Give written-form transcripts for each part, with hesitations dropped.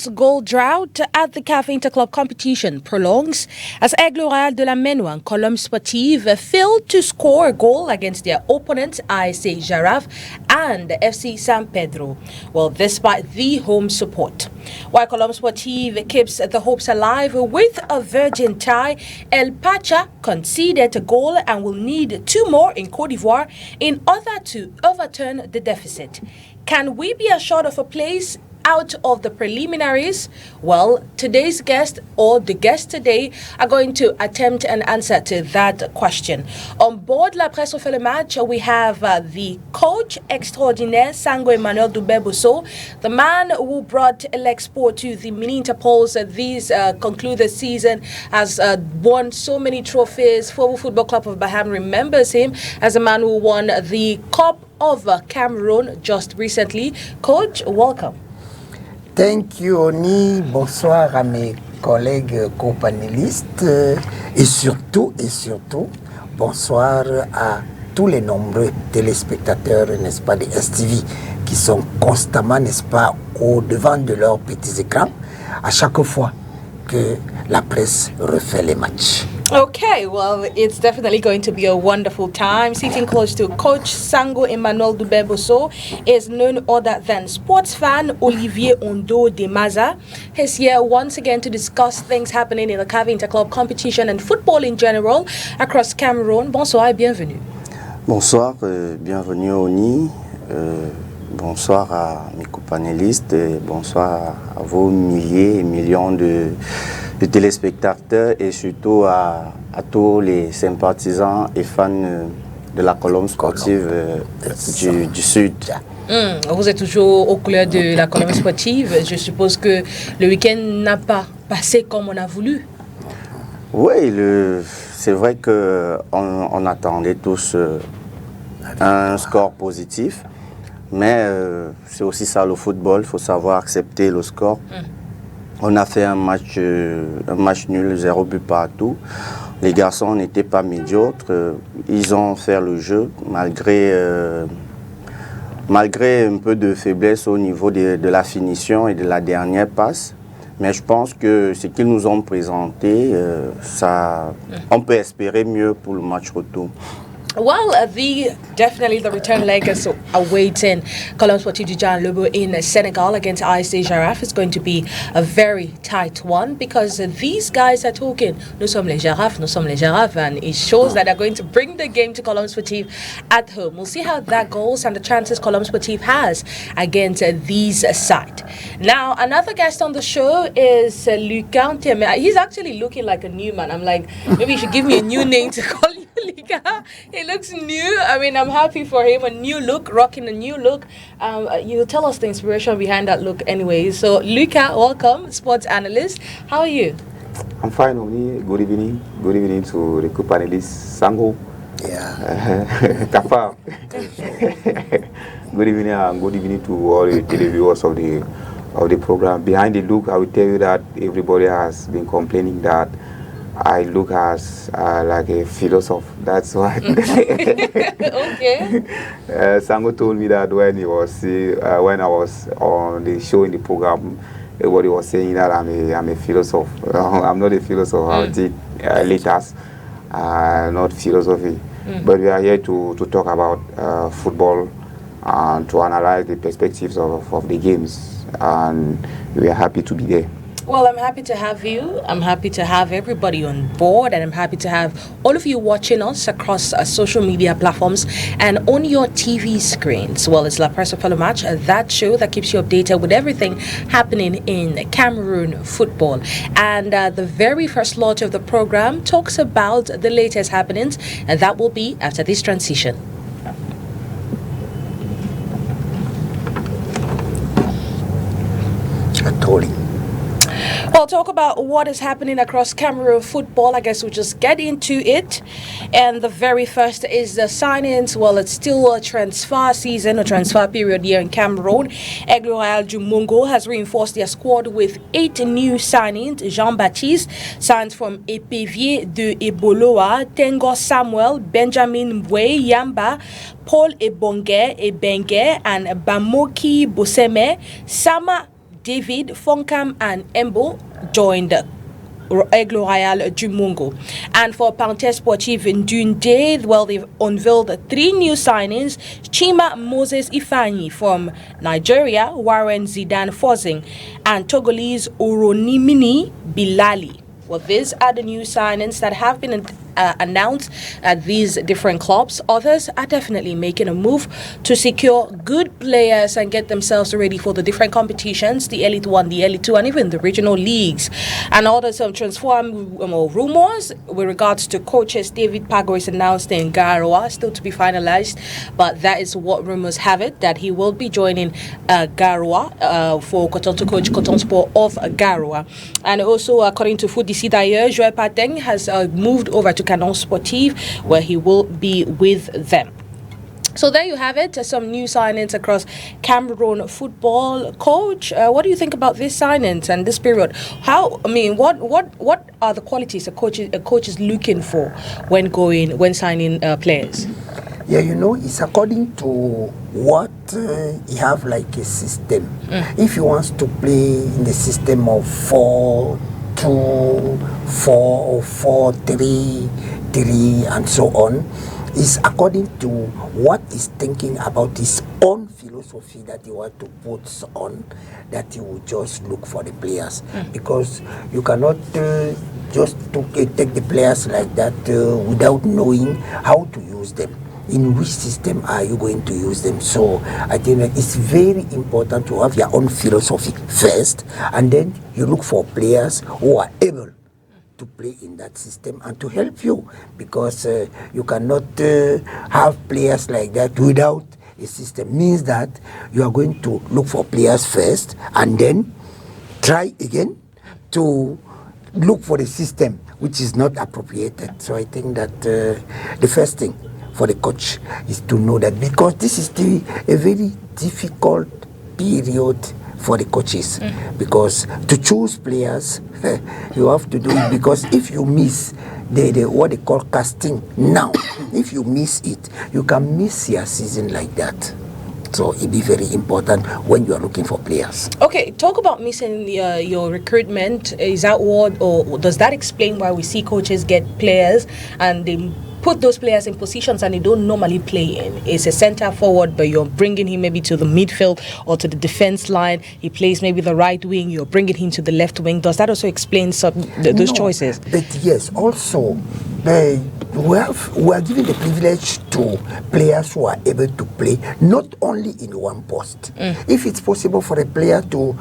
months goal drought at the CAF Interclub competition prolongs as Aigle Royal de la Méno and Colombe Sportive failed to score a goal against their opponents ASC Giraffe and FC San Pedro, well, despite the home support. While Colombe Sportive keeps the hopes alive with a virgin tie, El Pacha conceded a goal and will need 2 more in Côte d'Ivoire in order to overturn the deficit. Can we be assured of a place out of the preliminaries? Well, today's guest, or the guests today, are going to attempt an answer to that question. On board La Presse refait le match, we have the coach extraordinaire, Sango Emmanuel Dubé-Bosso, the man who brought L'Expo to the mini Interpols this concluded season, has won so many trophies. Football Football Club of Baham remembers him as a man who won the Cup of Cameroon just recently. Coach, welcome. Thank you, ONI. Bonsoir à mes collègues companélistes et surtout, bonsoir à tous les nombreux téléspectateurs, n'est-ce pas, des STV qui sont constamment, n'est-ce pas, au devant de leurs petits écrans à chaque fois que la presse refait les matchs. Okay, well, it's definitely going to be a wonderful time. Sitting close to Coach Sango Emmanuel Dubé-Bosso is none other than sports fan Olivier Ondo de Maza. He's here once again to discuss things happening in the CAF Interclub competition and football in general across Cameroon. Bonsoir et bienvenue. Bonsoir, bienvenue au ONI. Bonsoir à mes companélistes et bonsoir à vos milliers et millions de téléspectateurs et surtout à tous les sympathisants et fans de la Colombe sportive du Sud. Vous êtes toujours aux couleurs de la Colombe sportive. Je suppose que le week-end n'a pas passé comme on a voulu. Oui, c'est vrai qu'on attendait tous un score positif. Mais c'est aussi ça le football, il faut savoir accepter le score. On a fait un match nul, 0 but partout. Les garçons n'étaient pas médiocres, ils ont fait le jeu malgré un peu de faiblesse au niveau de la finition et de la dernière passe. Mais je pense que ce qu'ils nous ont présenté, on peut espérer mieux pour le match retour. Well, definitely the return leg is awaiting Colombe Sportive du Jan Lobo in Senegal against ASC Giraffe. It's going to be a very tight one because these guys are talking, nous sommes les Giraffe, and it shows that they're going to bring the game to Colombe Sportive at home. We'll see how that goes and the chances Colombe Sportive has against these sides. Now, another guest on the show is Lucas. He's actually looking like a new man. I'm like, maybe you should give me a new name to call you Lucas. He looks new. I mean, I'm happy for him. A new look, rocking a new look. You tell us the inspiration behind that look anyway. So, Lucas, welcome, sports analyst. How are you? I'm fine, Oni. Good evening. Good evening to the co-panelist, Sango. Yeah. Kafa. Good evening and good evening to all the televiewers of the program. Behind the look, I will tell you that everybody has been complaining that I look as like a philosopher. That's why. Okay. Sango told me that when I was on the show in the program, everybody was saying that I'm a philosopher. I'm not a philosopher. I did letters, not philosophy. But we are here to talk about football and to analyze the perspectives of the games, and we are happy to be there. Well, I'm happy to have you. I'm happy to have everybody on board, and I'm happy to have all of you watching us across social media platforms and on your TV screens. Well, it's La Presse refait le match, that show that keeps you updated with everything happening in Cameroon football. And the very first lot of the program talks about the latest happenings, and that will be after this transition. Well, talk about what is happening across Cameroon football. I guess we'll just get into it. And the very first is the signings. Well, it's still a transfer season, a transfer period here in Cameroon. Aigle Royal du Mongo has reinforced their squad with 8 new signings. Jean-Baptiste signs from Epevier de Eboloa, Tengo Samuel, Benjamin Mbwe Yamba, Paul Ebenge, and Bamoki Boseme, Sama David, Fonkam, and Embo joined Aigle Royal du Mungo. And for Parenthèse Sportive in Dundee, well, they've unveiled 3 new signings: Chima Moses Ifeanyi from Nigeria, Warren Zidane Fozing, and Togolese Uronimini Bilali. Well, these are the new signings that have been announced at these different clubs. Others are definitely making a move to secure good players and get themselves ready for the different competitions, the Elite 1, the Elite 2, and even the regional leagues. And others have transformed rumors with regards to coaches. David Pago is announced in Garoua, still to be finalized, but that is what rumors have it, that he will be joining Garoua for Coton to coach Coton Sport of Garoua. And also, according to Foot d'ici d'ailleurs, Joël Pateng has moved over to Canon Sportive, where he will be with them. So there you have it, some new signings across Cameroon football. Coach, what do you think about these signings and this period? What are the qualities a coach is looking for when signing players? Yeah, it's according to what you have, like a system. If he wants to play in the system of 4-2, 4, 4-3, 3, and so on, is according to what he's thinking about his own philosophy that he want to put on, that he will just look for the players. Because you cannot just take the players like that without knowing how to use them. In which system are you going to use them? So I think that it's very important to have your own philosophy first, and then you look for players who are able to play in that system and to help you, because you cannot have players like that without a system. Means that you are going to look for players first and then try again to look for the system which is not appropriated. So I think that the first thing for the coach is to know that, because this is a very difficult period for the coaches, because to choose players you have to do it, because if you miss the what they call casting now, if you miss it, you can miss your season like that. So it be very important when you are looking for players. Okay, talk about missing your recruitment. Is that what, or does that explain why we see coaches get players and they put those players in positions and they don't normally play in? It's a center forward, but you're bringing him maybe to the midfield or to the defense line. He plays maybe the right wing, you're bringing him to the left wing. Does that also explain those choices? But yes, also we are giving the privilege to players who are able to play not only in one post. If it's possible for a player to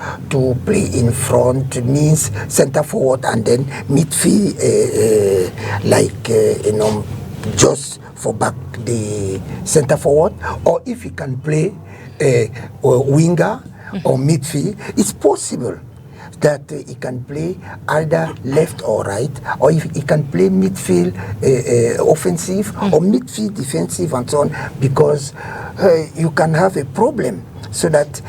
play in front, it means center forward and then midfield, just for back the center forward, or if he can play a winger or midfield, it's possible that he can play either left or right, or if he can play midfield offensive or midfield defensive and so on, because you can have a problem. So that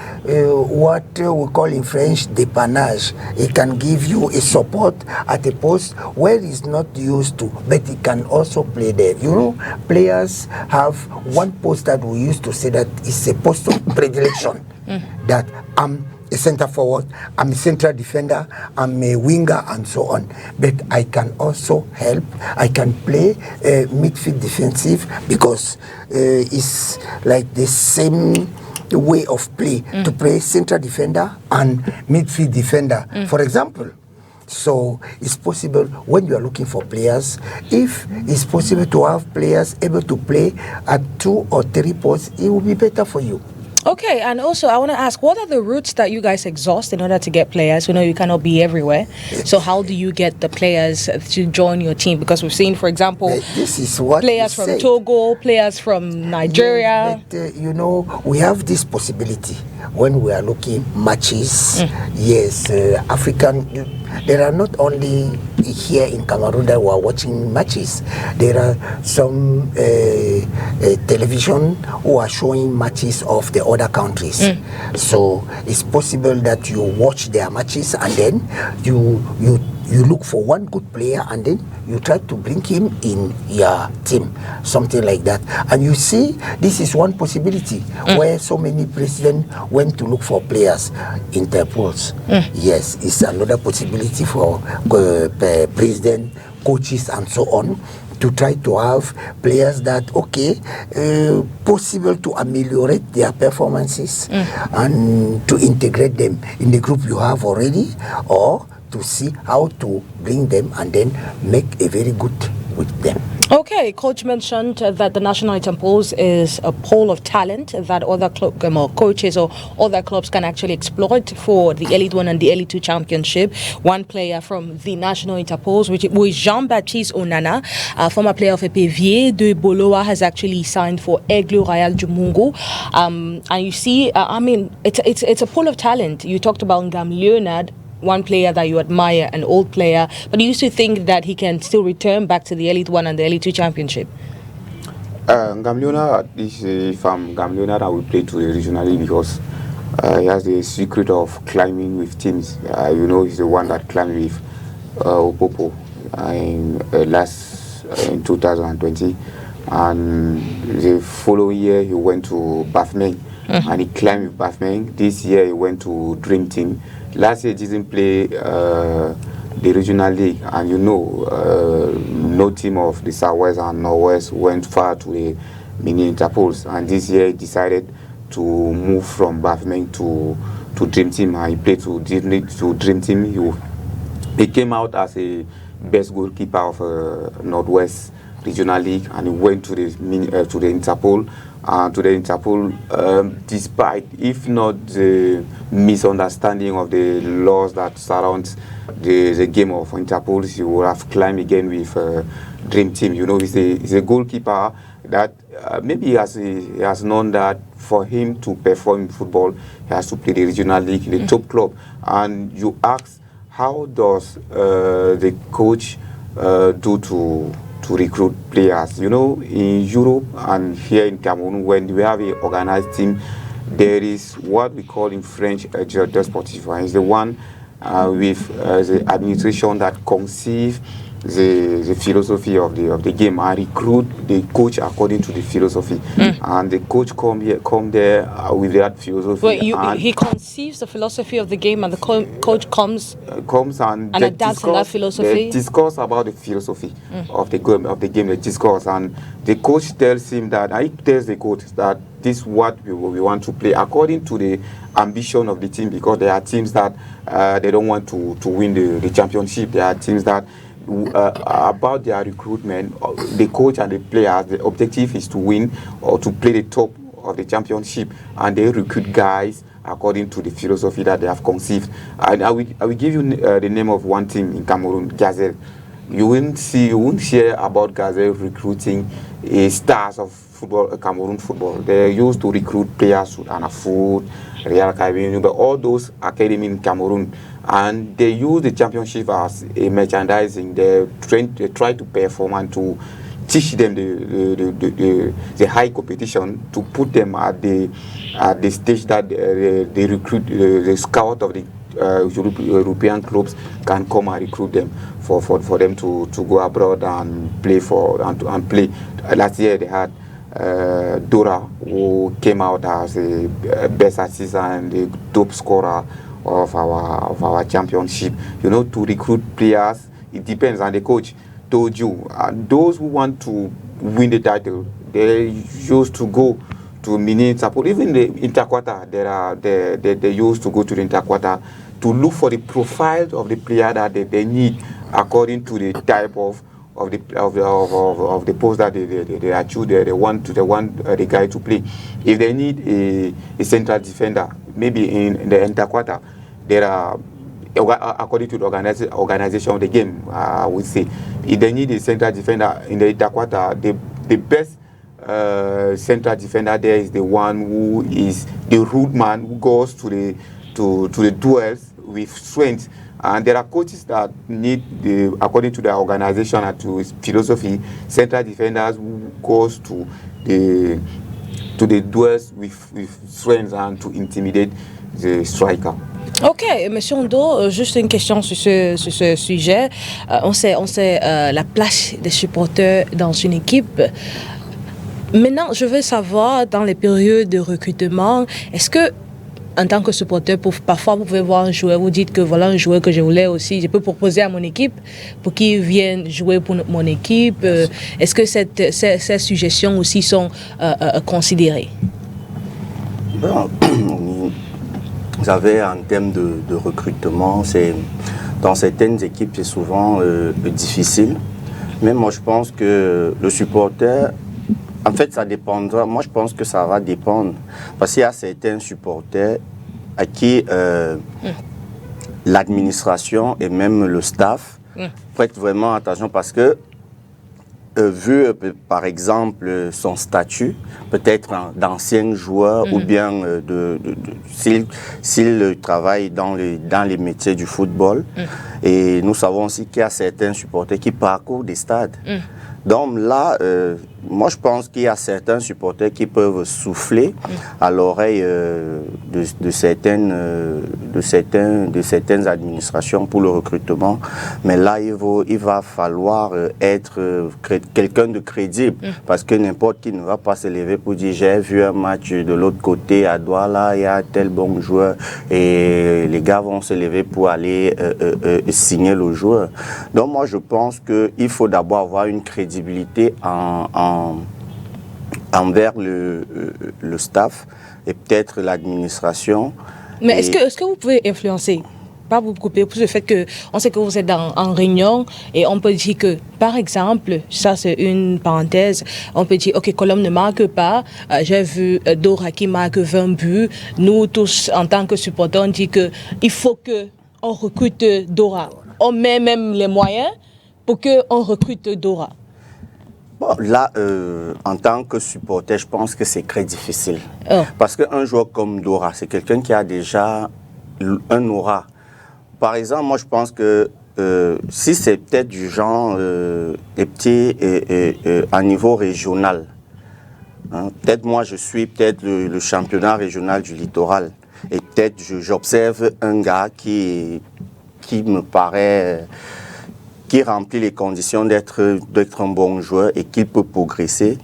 what we call in French dépannage, it can give you a support at a post where he's not used to, but he can also play there. Players have one post that we used to say that is a post of predilection, that I'm a center forward, I'm a central defender, I'm a winger, and so on. But I can also help. I can play midfield defensive, because it's like the same way of play to play central defender and midfield defender, for example. So it's possible when you are looking for players, if it's possible to have players able to play at 2 or 3 posts, it will be better for you. Okay, and also I want to ask, what are the routes that you guys exhaust in order to get players? We know you cannot be everywhere. So how do you get the players to join your team? Because we've seen, for example, this is what players from Togo, players from Nigeria. But, we have this possibility when we are looking matches. Yes, African. There are not only here in Cameroon that we are watching matches. There are some television who are showing matches of the other countries. So it's possible that you watch their matches and then you you look for one good player and then you try to bring him in your team, something like that. And you see, this is one possibility where so many presidents went to look for players, Interpols. Yes, it's another possibility for president, coaches, and so on, to try to have players that, possible to ameliorate their performances and to integrate them in the group you have already, or to see how to bring them and then make a very good with them. Okay, Coach mentioned that the National Interpols is a pool of talent that other coaches or other clubs can actually exploit for the Elite 1 and the Elite 2 Championship. One player from the National Interpols, which is Jean-Baptiste Onana, former player of Epevier de Boloa, has actually signed for Aigle Royal du Mungo. And you see, it's a pool of talent. You talked about Ngam Leonard, one player that you admire, an old player, but you used to think that he can still return back to the Elite 1 and the Elite 2 Championship. Ngam Leonard is from Ngam Leonard, I will play to the regional league because he has the secret of climbing with teams. He's the one that climbed with Opopo in 2020, and the following year he went to Bafmeng and he climbed with Bafmeng. This year he went to Dream Team. Last year he didn't play the regional league, and no team of the Southwest and Northwest went far to the mini Interpols, and this year he decided to move from Bafmeng to Dream Team, and he played to Dream Team. He came out as a best goalkeeper of Northwest Regional League, and he went to the Interpol. Despite, if not the misunderstanding of the laws that surround the game of Interpol, he would have climbed again with Dream Team. He's a goalkeeper that maybe he has known that for him to perform in football, he has to play the regional league in the top club. And you ask, how does the coach do to recruit players? In Europe and here in Cameroon, when we have an organized team, there is what we call in French a directeur sportif. It's the one with the administration that conceive the philosophy of the game and recruit the coach according to the philosophy. And the coach come there with that philosophy. He conceives the philosophy of the game, and the coach comes and adapts on that philosophy. They discuss about the philosophy of the game. They discuss, and the coach tells him that, and he tells the coach that this is what we want to play according to the ambition of the team, because there are teams that they don't want to win the championship. There are teams that about their recruitment, the coach and the players, the objective is to win or to play the top of the championship, and they recruit guys according to the philosophy that they have conceived. And I will give you the name of one team in Cameroon, Gazelle. You won't hear about Gazelle recruiting stars of football, Cameroon football. They used to recruit players with Anafoot, Real Caribbean, but all those academy in Cameroon, and they use the championship as a merchandising. They try to perform and to teach them the high competition, to put them at the stage that they recruit the scout of the European clubs can come and recruit them for them to go abroad and play and play. Last year they had Dora, who came out as a best assist and the top scorer of our championship. To recruit players, it depends, and the coach told you. Those who want to win the title, they used to go to mini Interpol. Even the interquarter, they used to go to the interquarter to look for the profile of the player that they need according to the type of the post that they are choosing. They want the guy to play. If they need a central defender, maybe in the interquarter, there are, according to the organization of the game, I would say, if they need a central defender in the interquarter, the best central defender there is the one who is the rude man, who goes to the duels with strength. And there are coaches that need, according to their organization and to its philosophy, central defenders who goes to the duels with strength and to intimidate the striker. Ok, Monsieur Ondo, juste une question sur ce sujet. On sait la place des supporters dans une équipe. Maintenant, je veux savoir, dans les périodes de recrutement, est-ce que, en tant que supporter, parfois vous pouvez voir un joueur, vous dites que voilà un joueur que je voulais aussi, je peux proposer à mon équipe pour qu'il vienne jouer pour mon équipe. Est-ce que ces suggestions aussi sont considérées? Bon, vous savez, en termes de recrutement, dans certaines équipes, c'est souvent difficile. Mais moi, je pense que le supporter, en fait, ça dépendra. Moi, je pense que ça va dépendre. Parce qu'il y a certains supporters à qui l'administration et même le staff prêtent vraiment attention parce que, vu par exemple son statut, peut-être d'ancien joueur ou bien s'il travaille dans les métiers du football. Et nous savons aussi qu'il y a certains supporters qui parcourent des stades. Donc là, moi je pense qu'il y a certains supporters qui peuvent souffler à l'oreille de certaines administrations pour le recrutement. Mais là, il va falloir être quelqu'un de crédible parce que n'importe qui ne va pas se lever pour dire j'ai vu un match de l'autre côté à Douala, il y a tel bon joueur et les gars vont se lever pour aller signer le joueur. Donc moi je pense qu'il faut d'abord avoir une crédibilité envers le staff et peut-être l'administration. Mais est-ce que vous pouvez influencer, pas vous couper, pour le fait qu'on sait que vous êtes en réunion et on peut dire que, par exemple, ça c'est une parenthèse, on peut dire, ok, Colombe ne marque pas, j'ai vu Dora qui marque 20 buts, nous tous en tant que supporters, on dit qu'il faut qu'on recrute Dora. On met même les moyens pour qu'on recrute Dora. Bon, là, en tant que supporter, je pense que c'est très difficile. Parce qu'un joueur comme Dora, c'est quelqu'un qui a déjà un aura. Par exemple, moi, je pense que si c'est peut-être du genre des petits à niveau régional, hein, peut-être moi, je suis peut-être le championnat régional du littoral. Et peut-être j'observe un gars qui me paraît... qui remplit les conditions d'être un bon joueur et qui peut progresser.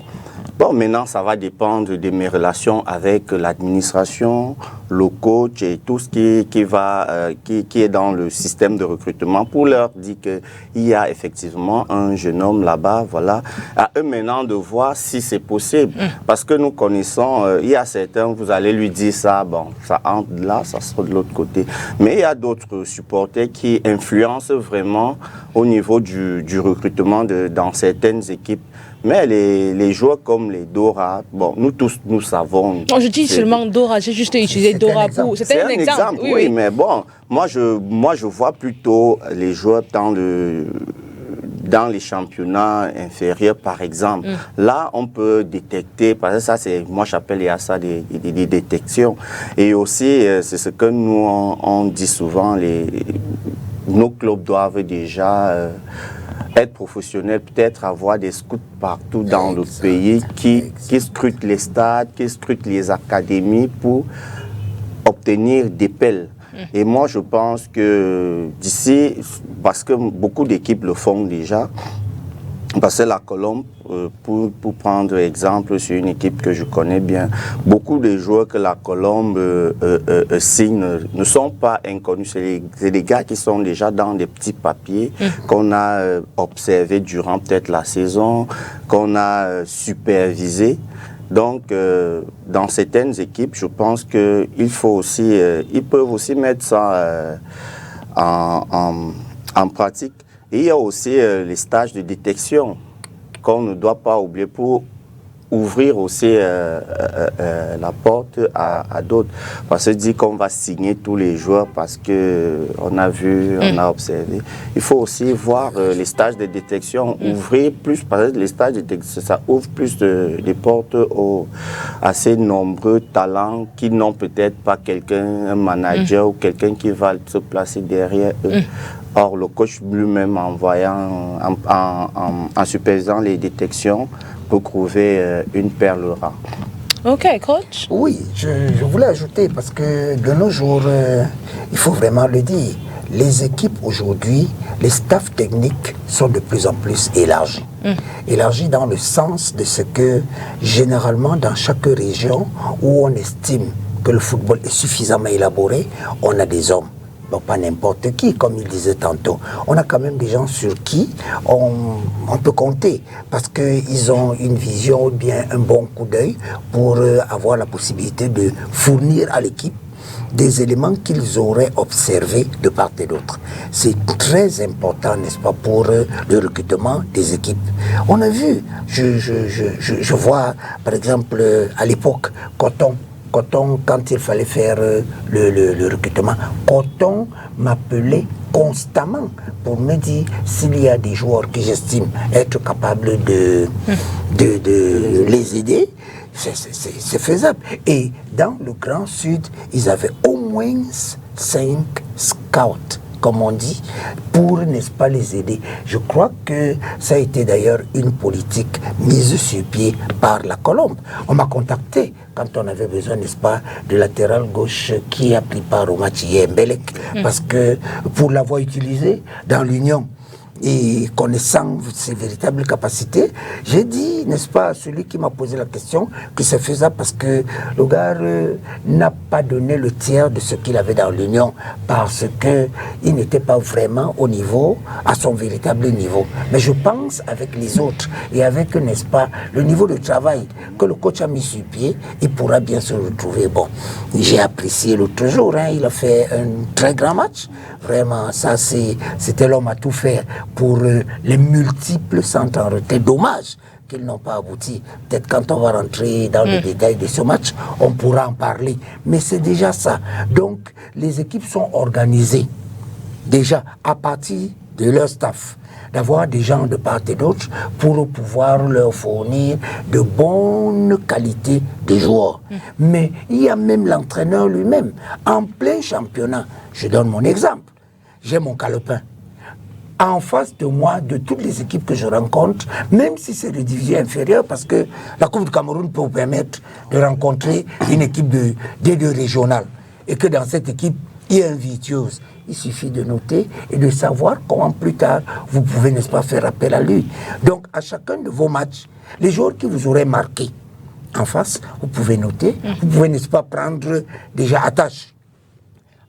Bon, maintenant, ça va dépendre de mes relations avec l'administration, le coach et tout ce qui est dans le système de recrutement pour leur dire qu'il y a effectivement un jeune homme là-bas, voilà. À eux maintenant de voir si c'est possible. Parce que nous connaissons, il y a certains, vous allez lui dire ça, bon, ça entre là, ça sort de l'autre côté. Mais il y a d'autres supporters qui influencent vraiment au niveau du recrutement dans certaines équipes. Mais les joueurs comme les Dora, bon, nous tous, nous savons... Non, je dis seulement Dora, j'ai juste utilisé Dora pour... C'est un exemple, oui, mais bon, moi je vois plutôt les joueurs dans les championnats inférieurs, par exemple. Là, on peut détecter, parce que ça, moi j'appelle ça des détections. Et aussi, c'est ce que nous, on dit souvent, nos clubs doivent déjà... être professionnel, peut-être avoir des scouts partout dans le pays qui scrutent les stades, qui scrutent les académies pour obtenir des pelles. Et moi, je pense que d'ici, parce que beaucoup d'équipes le font déjà, parce que la Colombe, pour prendre exemple sur une équipe que je connais bien, beaucoup de joueurs que la Colombe signe ne sont pas inconnus. C'est des gars qui sont déjà dans des petits papiers qu'on a observés durant peut-être la saison, qu'on a supervisés. Donc, dans certaines équipes, je pense qu'il faut aussi, ils peuvent aussi mettre ça en pratique. Et il y a aussi les stages de détection qu'on ne doit pas oublier pour ouvrir aussi la porte à d'autres. Parce que dit qu'on va signer tous les joueurs parce qu'on a vu, on a observé. Il faut aussi voir les stages de détection, ouvrir plus, parce que les stages de détection, ça ouvre plus de portes à ces nombreux talents qui n'ont peut-être pas quelqu'un, un manager ou quelqu'un qui va se placer derrière eux. Or, le coach lui-même, en supervisant les détections, peut trouver une perle rare. Okay, coach. Oui, je voulais ajouter parce que de nos jours, il faut vraiment le dire, les équipes aujourd'hui, les staffs techniques sont de plus en plus élargis. Élargis dans le sens de ce que généralement dans chaque région où on estime que le football est suffisamment élaboré, on a des hommes. Bon, pas n'importe qui, comme il disait tantôt. On a quand même des gens sur qui on peut compter parce qu'ils ont une vision ou bien un bon coup d'œil pour avoir la possibilité de fournir à l'équipe des éléments qu'ils auraient observés de part et d'autre. C'est très important, n'est-ce pas, pour le recrutement des équipes. On a vu, je vois, par exemple, à l'époque, Coton, quand il fallait faire le recrutement, Coton m'appelait constamment pour me dire s'il y a des joueurs que j'estime être capables de les aider, c'est faisable. Et dans le Grand Sud, ils avaient au moins 5 scouts, comme on dit, pour, n'est-ce pas, les aider. Je crois que ça a été d'ailleurs une politique mise sur pied par la Colombe. On m'a contacté quand on avait besoin, n'est-ce pas, de latéral gauche qui a pris part au match hier, Mbelek, parce que pour l'avoir utilisé dans l'Union, et connaissant ses véritables capacités, j'ai dit, n'est-ce pas, à celui qui m'a posé la question, que c'est faisable parce que le gars n'a pas donné le tiers de ce qu'il avait dans l'Union parce qu'il n'était pas vraiment au niveau, à son véritable niveau. Mais je pense avec les autres et avec, n'est-ce pas, le niveau de travail que le coach a mis sur pied, il pourra bien se retrouver. Bon, j'ai apprécié l'autre jour, hein, il a fait un très grand match. Vraiment, ça, c'était l'homme à tout faire pour les multiples centres en retrait. Dommage qu'ils n'ont pas abouti. Peut-être quand on va rentrer dans le détail de ce match, on pourra en parler. Mais c'est déjà ça. Donc, les équipes sont organisées déjà à partir de leur staff, d'avoir des gens de part et d'autre pour pouvoir leur fournir de bonnes qualités de joueurs. Mais il y a même l'entraîneur lui-même. En plein championnat, je donne mon exemple, j'ai mon calepin. En face de moi, de toutes les équipes que je rencontre, même si c'est de division inférieure, parce que la Coupe du Cameroun peut vous permettre de rencontrer une équipe de D2 régionale, et que dans cette équipe, il y a un virtuose. Il suffit de noter et de savoir comment plus tard vous pouvez, n'est-ce pas, faire appel à lui. Donc, à chacun de vos matchs, les joueurs qui vous auraient marqué en face, vous pouvez noter, vous pouvez, n'est-ce pas, prendre déjà attache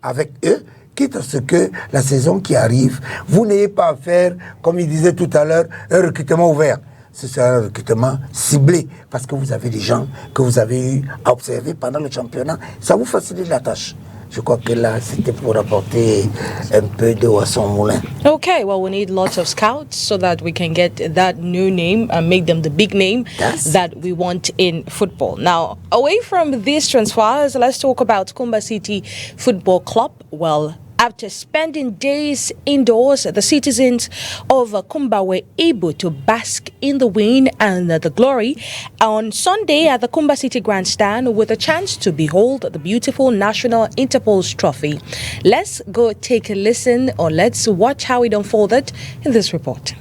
avec eux, quitte à ce que la saison qui arrive, vous n'ayez pas à faire, comme il disait tout à l'heure, un recrutement ouvert. Ce sera un recrutement ciblé parce que vous avez des gens que vous avez eu à observer pendant le championnat. Ça vous facilite la tâche. Je crois que là, c'était pour apporter un peu d'eau à son moulin. Okay, well, we need lots of scouts so that we can get that new name and make them the big name that we want in football. Now, away from these transfers, let's talk about Kumba City Football Club. Well, after spending days indoors, the citizens of Kumba were able to bask in the wind and the glory on Sunday at the Kumba City Grandstand with a chance to behold the beautiful National Interpol's trophy. Let's go take a listen, or let's watch how it unfolded in this report.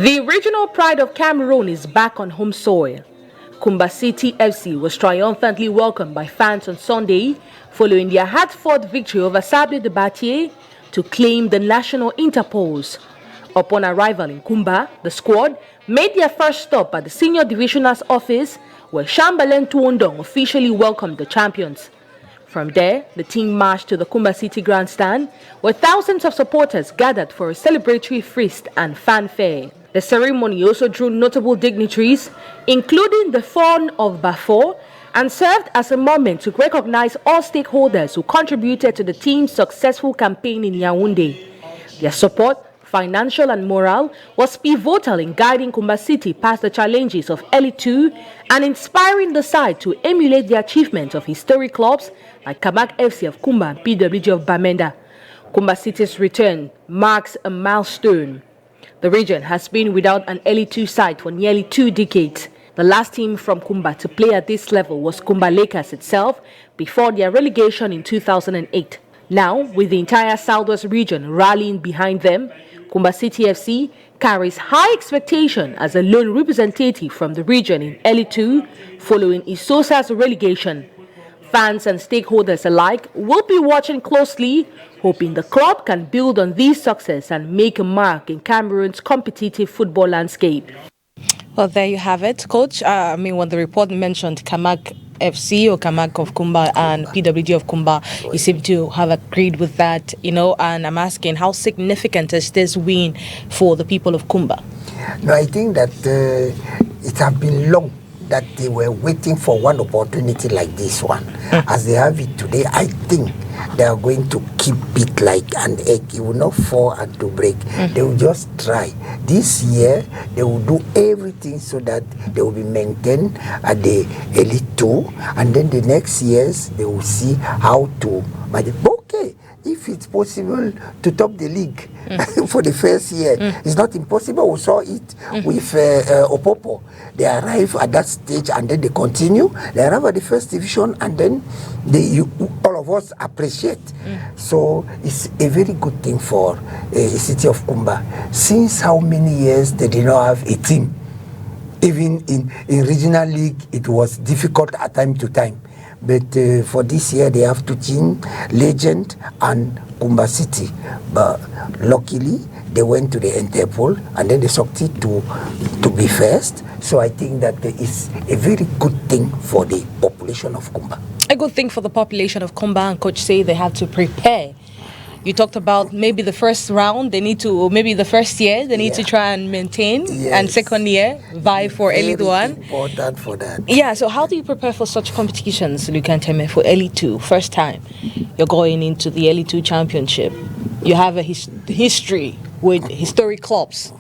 The regional pride of Cameroon is back on home soil. Kumba City FC was triumphantly welcomed by fans on Sunday following their hard-fought victory over Sable de Batier to claim the national Interpols. Upon arrival in Kumba, the squad made their first stop at the senior divisional's office where Chamberlain Tuondong officially welcomed the champions. From there, the team marched to the Kumba City Grandstand, where thousands of supporters gathered for a celebratory feast and fanfare. The ceremony also drew notable dignitaries, including the Fawn of Bafo, and served as a moment to recognize all stakeholders who contributed to the team's successful campaign in Yaoundé. Their support, financial and moral, was pivotal in guiding Kumba City past the challenges of Elite 2 and inspiring the side to emulate the achievements of historic clubs like Kamak FC of Kumba and PWG of Bamenda. Kumba City's return marks a milestone. The region has been without an Elite 2 side for nearly 2 decades. The last team from Kumba to play at this level was Kumba Lakers itself before their relegation in 2008. Now, with the entire Southwest region rallying behind them, Kumba City FC carries high expectation as a lone representative from the region in L2 following Isosa's relegation. Fans and stakeholders alike will be watching closely, hoping the club can build on this success and make a mark in Cameroon's competitive football landscape. Well, there you have it, Coach. When the report mentioned Kamak FC or Kamak of Kumba and PWG of Kumba, you seem to have agreed with that, and I'm asking, how significant is this win for the people of Kumba? No, I think that it has been long that they were waiting for one opportunity like this one. As they have it today, I think they are going to keep it like an egg. It will not fall and to break. They will just try. This year, they will do everything so that they will be maintained at the Elite 2. And then the next years, they will see how to manage. Okay, if it's possible to top the league for the first year, it's not impossible. We saw it with Opopo. They arrive at that stage and then they continue. They arrive at the first division and then all of us appreciate. So it's a very good thing for the city of Kumba. Since how many years they did not have a team? Even in regional league, it was difficult at time to time. But for this year, they have 2 teams, Legend and Kumba City. But luckily, they went to the Interpol and then they succeeded to be first. So I think that it's a very good thing for the population of Kumba. A good thing for the population of Kumba, and Coach say they have to prepare. You talked about maybe the first round, maybe the first year, they need to try and maintain, and second year, vie for Elite 1. Important for that. Yeah, so how do you prepare for such competitions, Lukanteme, for Elite 2? First time you're going into the Elite 2 championship. You have a history with historic clubs.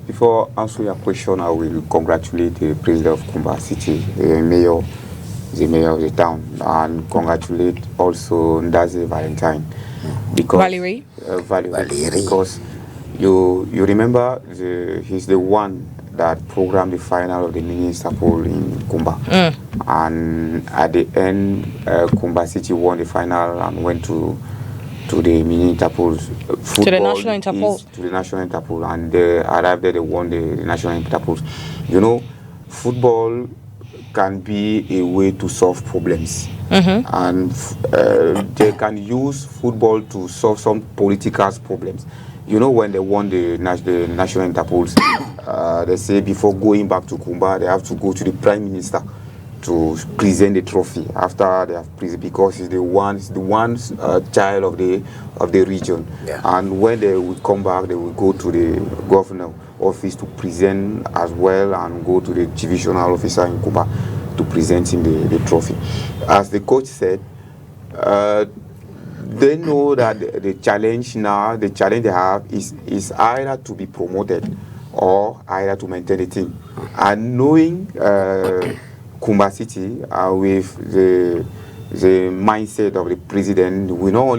Before answering your question, I will congratulate the president of Kumba City, the mayor of the town, and congratulate also Ndaze Valentine. Because, Valerie? Valerie. Because you remember, he's the one that programmed the final of the mini pool in Kumba. And at the end, Kumba City won the final and went to the mini Interpol to the national Interpol. To the national Interpol, and they arrived there, they won the national Interpol. Football can be a way to solve problems. And they can use football to solve some political problems. When they won the national Interpols, they say before going back to Kumba, they have to go to the Prime Minister to present the trophy after they have presented, because he's the one child of the region. And when they will come back, they will go to the governor office to present as well, and go to the divisional officer in Kumba to present him the trophy. As the coach said, they know that the challenge they have is either to be promoted or either to maintain the team. And knowing Kumba City with the mindset of the president, we not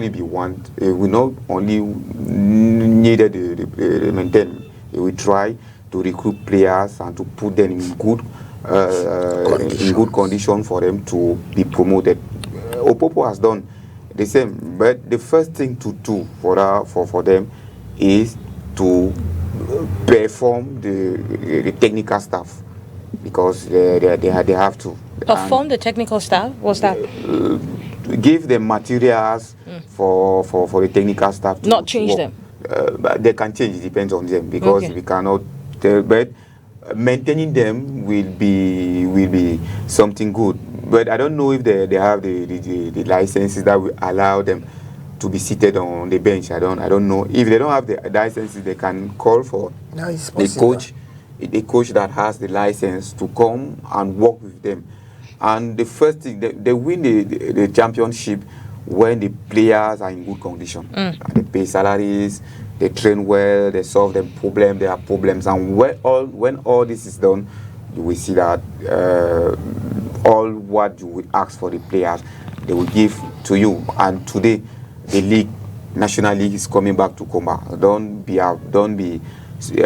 only needed to maintain. We try to recruit players and to put them in good condition for them to be promoted. Opopo has done the same, but the first thing to do for them is to perform the technical staff, because they have to perform the technical staff. What's that? Give them materials for the technical staff. Not change them. But they can change. It depends on them, because we cannot tell. But maintaining them will be something good. But I don't know if they have the licenses that will allow them to be seated on the bench. I don't know. If they don't have the licenses, they can call for the coach that has the license to come and work with them. And the first thing, they win the championship when the players are in good condition. They pay salaries, they train well, they solve their problems. And when all this is done, you will see that all what you will ask for the players, they will give to you. And today, the National League is coming back to Kumba. Don't be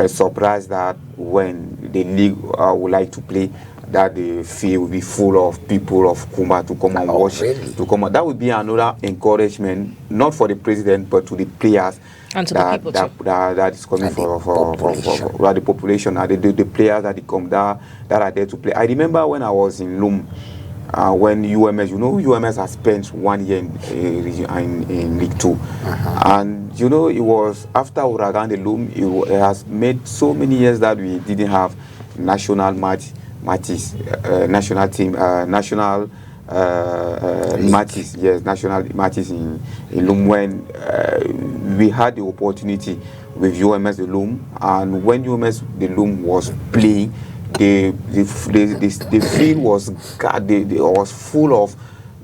surprised that when the league would like to play, that the field will be full of people of Kumba to come and watch. Really? To come. That would be another encouragement, not for the president, but to the players. And to the people too. That is coming And for the the population and the players that come that are there to play. I remember when I was in Loom, when UMS, UMS has spent 1 year in League 2. And it was after Uragan the Loom, it has made so many years that we didn't have national matches, national team, national matches, yes, national matches in Loom, when we had the opportunity with UMS the Loom, and when UMS the Loom was playing, the field was full of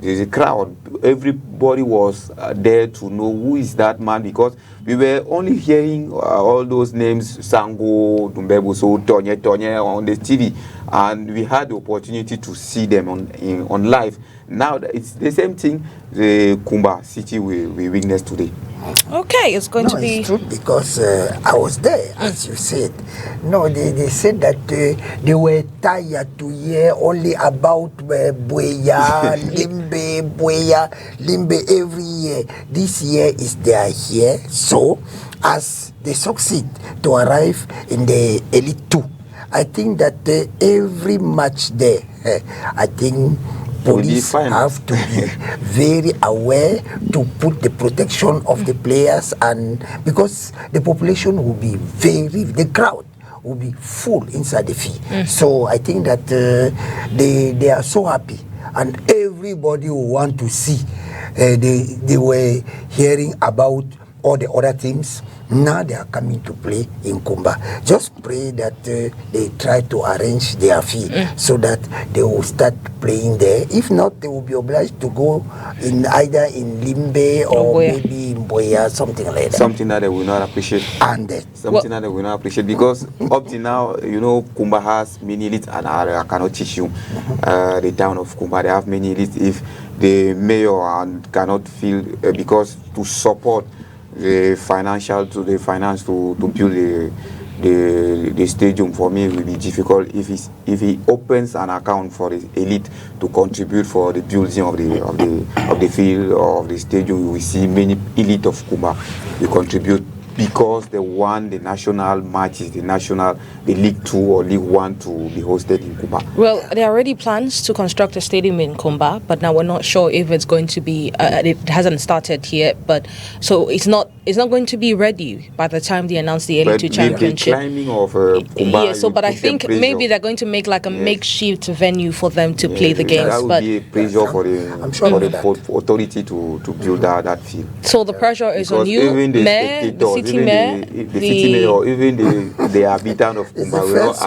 the crowd. Everybody was there to know who is that man, because we were only hearing all those names, Sango, Dumbebuso, Tonye on the TV, and we had the opportunity to see them on live. Now it's the same thing the Kumba City we witness today. Okay, it's going to be... It's true, because I was there, as you said. No, they said that they were tired to hear only about Bueya, Limbe every year. This year is their year. So, as they succeed to arrive in the Elite 2, I think that every match there, I think police have to be very aware to put the protection of the players, and because the population will be the crowd will be full inside the field. So I think that they are so happy, and everybody will want to see. They were hearing about all the other teams. Now they are coming to play in Kumba. Just pray that they try to arrange their fee so that they will start playing there. If not, they will be obliged to go either in Limbe or maybe in Boya, something like that. Something that they will not appreciate. And something that they will not appreciate, because up to now, Kumba has many elites, and I cannot teach you the town of Kumba. They have many elites. If the mayor cannot feel, because to support the finance to build the stadium, for me it will be difficult if he opens an account for the elite to contribute for the building of the field or of the stadium. We will see many elite of Kumba will contribute, because they won the national matches, the League 2 or League 1 to be hosted in Kumba. Well, there are already plans to construct a stadium in Kumba, but now we're not sure if it's going to be, it hasn't started yet, but so it's not going to be ready by the time they announce the Elite 2 Championship. The climbing of Kumba, yeah, so but I think maybe they're going to make like a makeshift venue for them to play the games. That would be a pressure for the authority to build that field. So the pressure is on you, Mayor, the city mayor, the city mayor, even the habitant of Kumba will not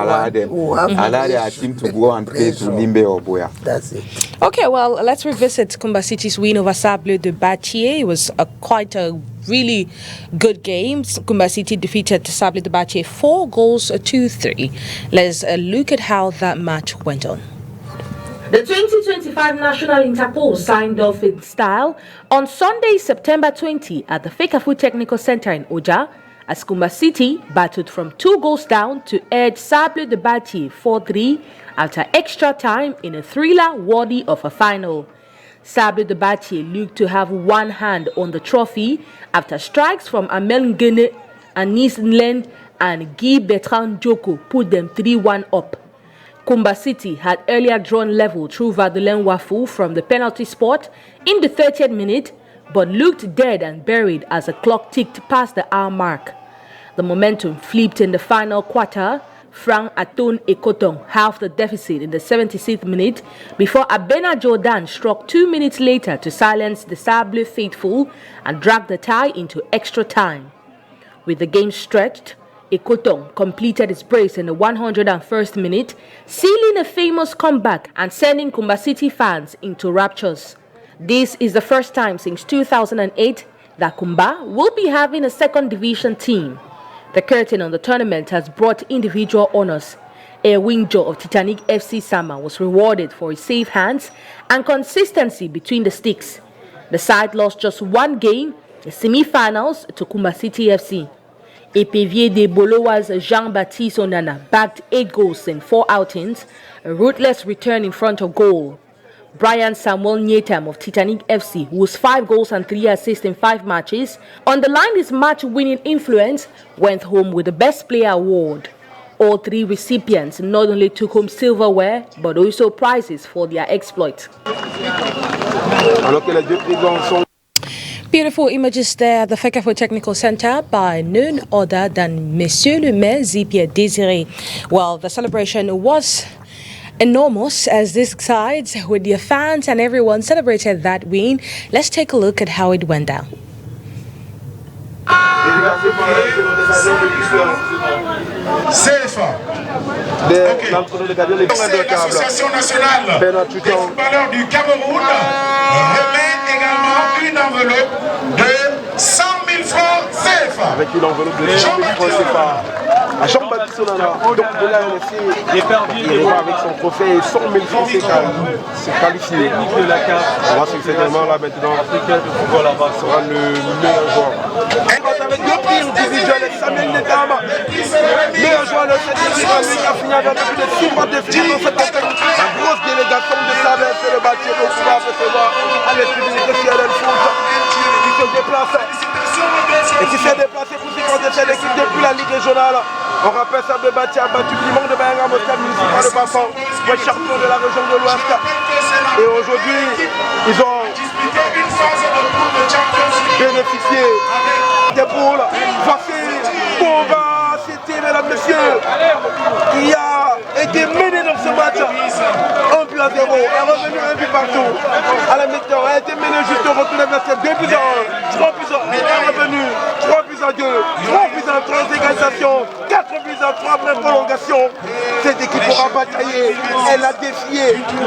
allow their team to go and play to Limbe or Boya. That's it. Okay, well, let's revisit Kumba City's win over Sable de Batier. It was quite a really good game. Kumba City defeated Sable de Batier 4-3. Let's look at how that match went on. The 2025 National Interpol signed off in style on Sunday, September 20 at the Fekafu Technical Center in Oja, as Kumba City battled from 2 goals down to edge Sable de Batier 4-3 after extra time in a thriller worthy of a final. Sable de Batier looked to have one hand on the trophy after strikes from Amel Ngene, Anis Nlend and Guy Bertrand Joko put them 3-1 up. Kumba City had earlier drawn level through Vadelen Wafu from the penalty spot in the 30th minute, but looked dead and buried as the clock ticked past the hour mark. The momentum flipped in the final quarter. Frank Aton Ekotong halved the deficit in the 76th minute before Abena Jordan struck 2 minutes later to silence the Sable faithful and drag the tie into extra time. With the game stretched, Ekotong completed his brace in the 101st minute, sealing a famous comeback and sending Kumba City fans into raptures. This is the first time since 2008 that Kumba will be having a second division team. The curtain on the tournament has brought individual honors. Winjo of Titanic FC Sama was rewarded for his safe hands and consistency between the sticks. The side lost just one game, the semi-finals, to Kumba City FC. Épevier des Boloas Jean-Baptiste Onana bagged 8 goals in 4 outings, a ruthless return in front of goal. Brian Samuel Nyetam of Titanic FC, who was 5 goals and 3 assists in 5 matches, underlined his match-winning influence, went home with the Best Player award. All 3 recipients not only took home silverware, but also prizes for their exploit. Beautiful images there at the Fekafo Technical Center by none other than Monsieur le Maire Zipia Désiré. Well, the celebration was enormous as these sides with their fans and everyone celebrated that win. Let's take a look at how it went down. CFA. L'association nationale des footballeurs du Cameroun remet également une enveloppe de 100 000 francs CFA. Avec une enveloppe de 100 000 francs CFA. À Jean-Baptiste Onana, donc de la LFC, il repart avec son trophée 100 000 francs CFA. C'est qualifié. On va certainement là maintenant sera le meilleur joueur. Avec 2 prix individuels, Samuel Netama, meilleur joueur de cette équipe, lui qui a fini avec plus de 6 mois de film dans cette campagne. La grosse délégation de Sabin fait le bâtir pour pouvoir recevoir à l'esprit de CLL Foot qui se déplace et qui s'est déplacé pour supporter cette équipe depuis la Ligue régionale. On rappelle ça de Bâti a battu Piment de Bayangam au stade municipal de Bassan pour être champion de la région de l'Ouest. Et aujourd'hui, ils ont bénéficié des poules. Voici Combat City, mesdames, messieurs, qui a été mené dans ce match 1 but à 0, est revenu 1 but partout. À la mi-temps, a été mené juste au retour des vestiaires 2 buts à 1, 3 buts à 1, est revenu 3 buts à 2, 3 buts à 3 égalisations, 4 buts à 3 après prolongation. Cette équipe aura bataillé, elle a défié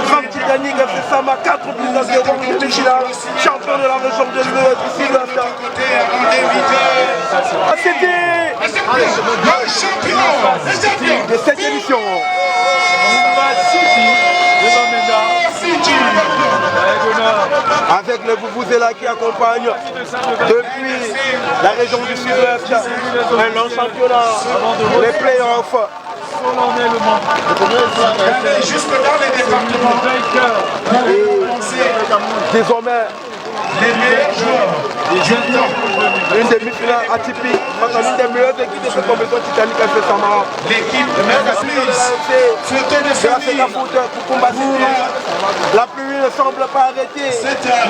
Grand Titanic FC Sama 4 buts à 0 en demi-finale, champion de la région de l'Ouest ici de la c'était le champion de cette émission. Avec le Vuvuzela qui accompagne depuis la région du Sud-Ouest un long championnat, les playoffs. Jusque dans les départements. Et désormais, les meilleurs joueurs. Une demi-finale atypique, l'une des meilleures équipes de cette compétition Titanic FC Samara. L'équipe de pour combattre. La pluie ne semble pas arrêter.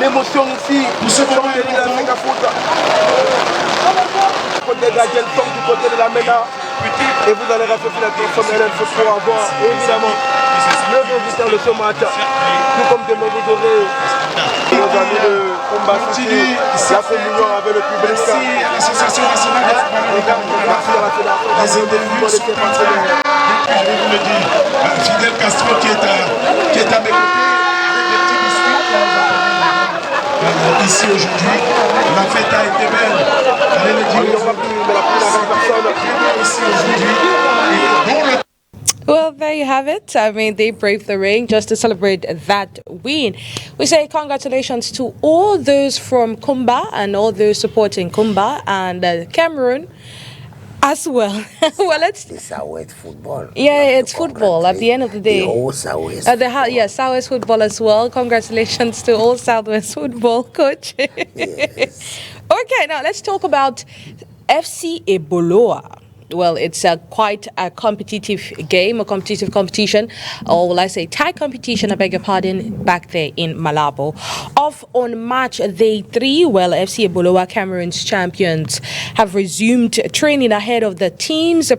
L'émotion ici, côté Gadiel sort du côté de la MENA. Et vous allez rafraîchir la transformation pour avoir évidemment le résultat de ce match. Tout comme demain vous aurez nos amis de combat City, la communion avec le public. Merci à l'association nationale des footballeurs. Les interviews sont partenaires. Je vais vous le dire, Fidel Castro qui est à mes côtés avec des petits biscuits. Ici aujourd'hui, la fête a été belle. Allez le dire aux ici aujourd'hui. Well, there you have it. I mean, they braved the ring just to celebrate that win. We say congratulations to all those from Kumba and all those supporting Kumba and Cameroon as well. Well, It's Southwest football. Yeah, it's football at the end of the day. The whole Southwest Yes, Southwest football as well. Congratulations to all Southwest football, coach. Yes. Okay, now let's talk about FC Eboloa. Well, it's quite a competitive game, a competitive competition, or will I say tight competition, I beg your pardon, back there in Malabo. Off on match day 3, well, FC Eboloa, Cameroon's champions, have resumed training ahead of the team's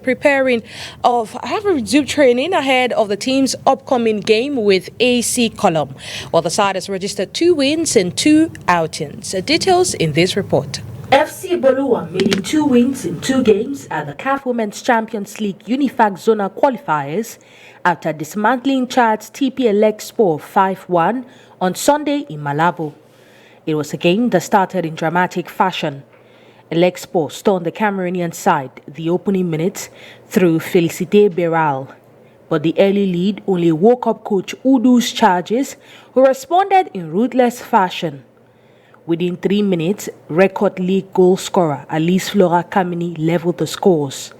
upcoming game with AC Column. Well, the side has registered 2 wins and 2 outings. Details in this report. FC Bolua made it 2 wins in 2 games at the CAF Women's Champions League Unifac Zona qualifiers after dismantling Chad's TP Elexpo 5-1 on Sunday in Malabo. It was a game that started in dramatic fashion. Elexpo stunned the Cameroonian side the opening minutes through Félicité Béral. But the early lead only woke up coach Udu's charges, who responded in ruthless fashion. Within 3 minutes, record league goal scorer Alice Flora Kamini leveled the scores.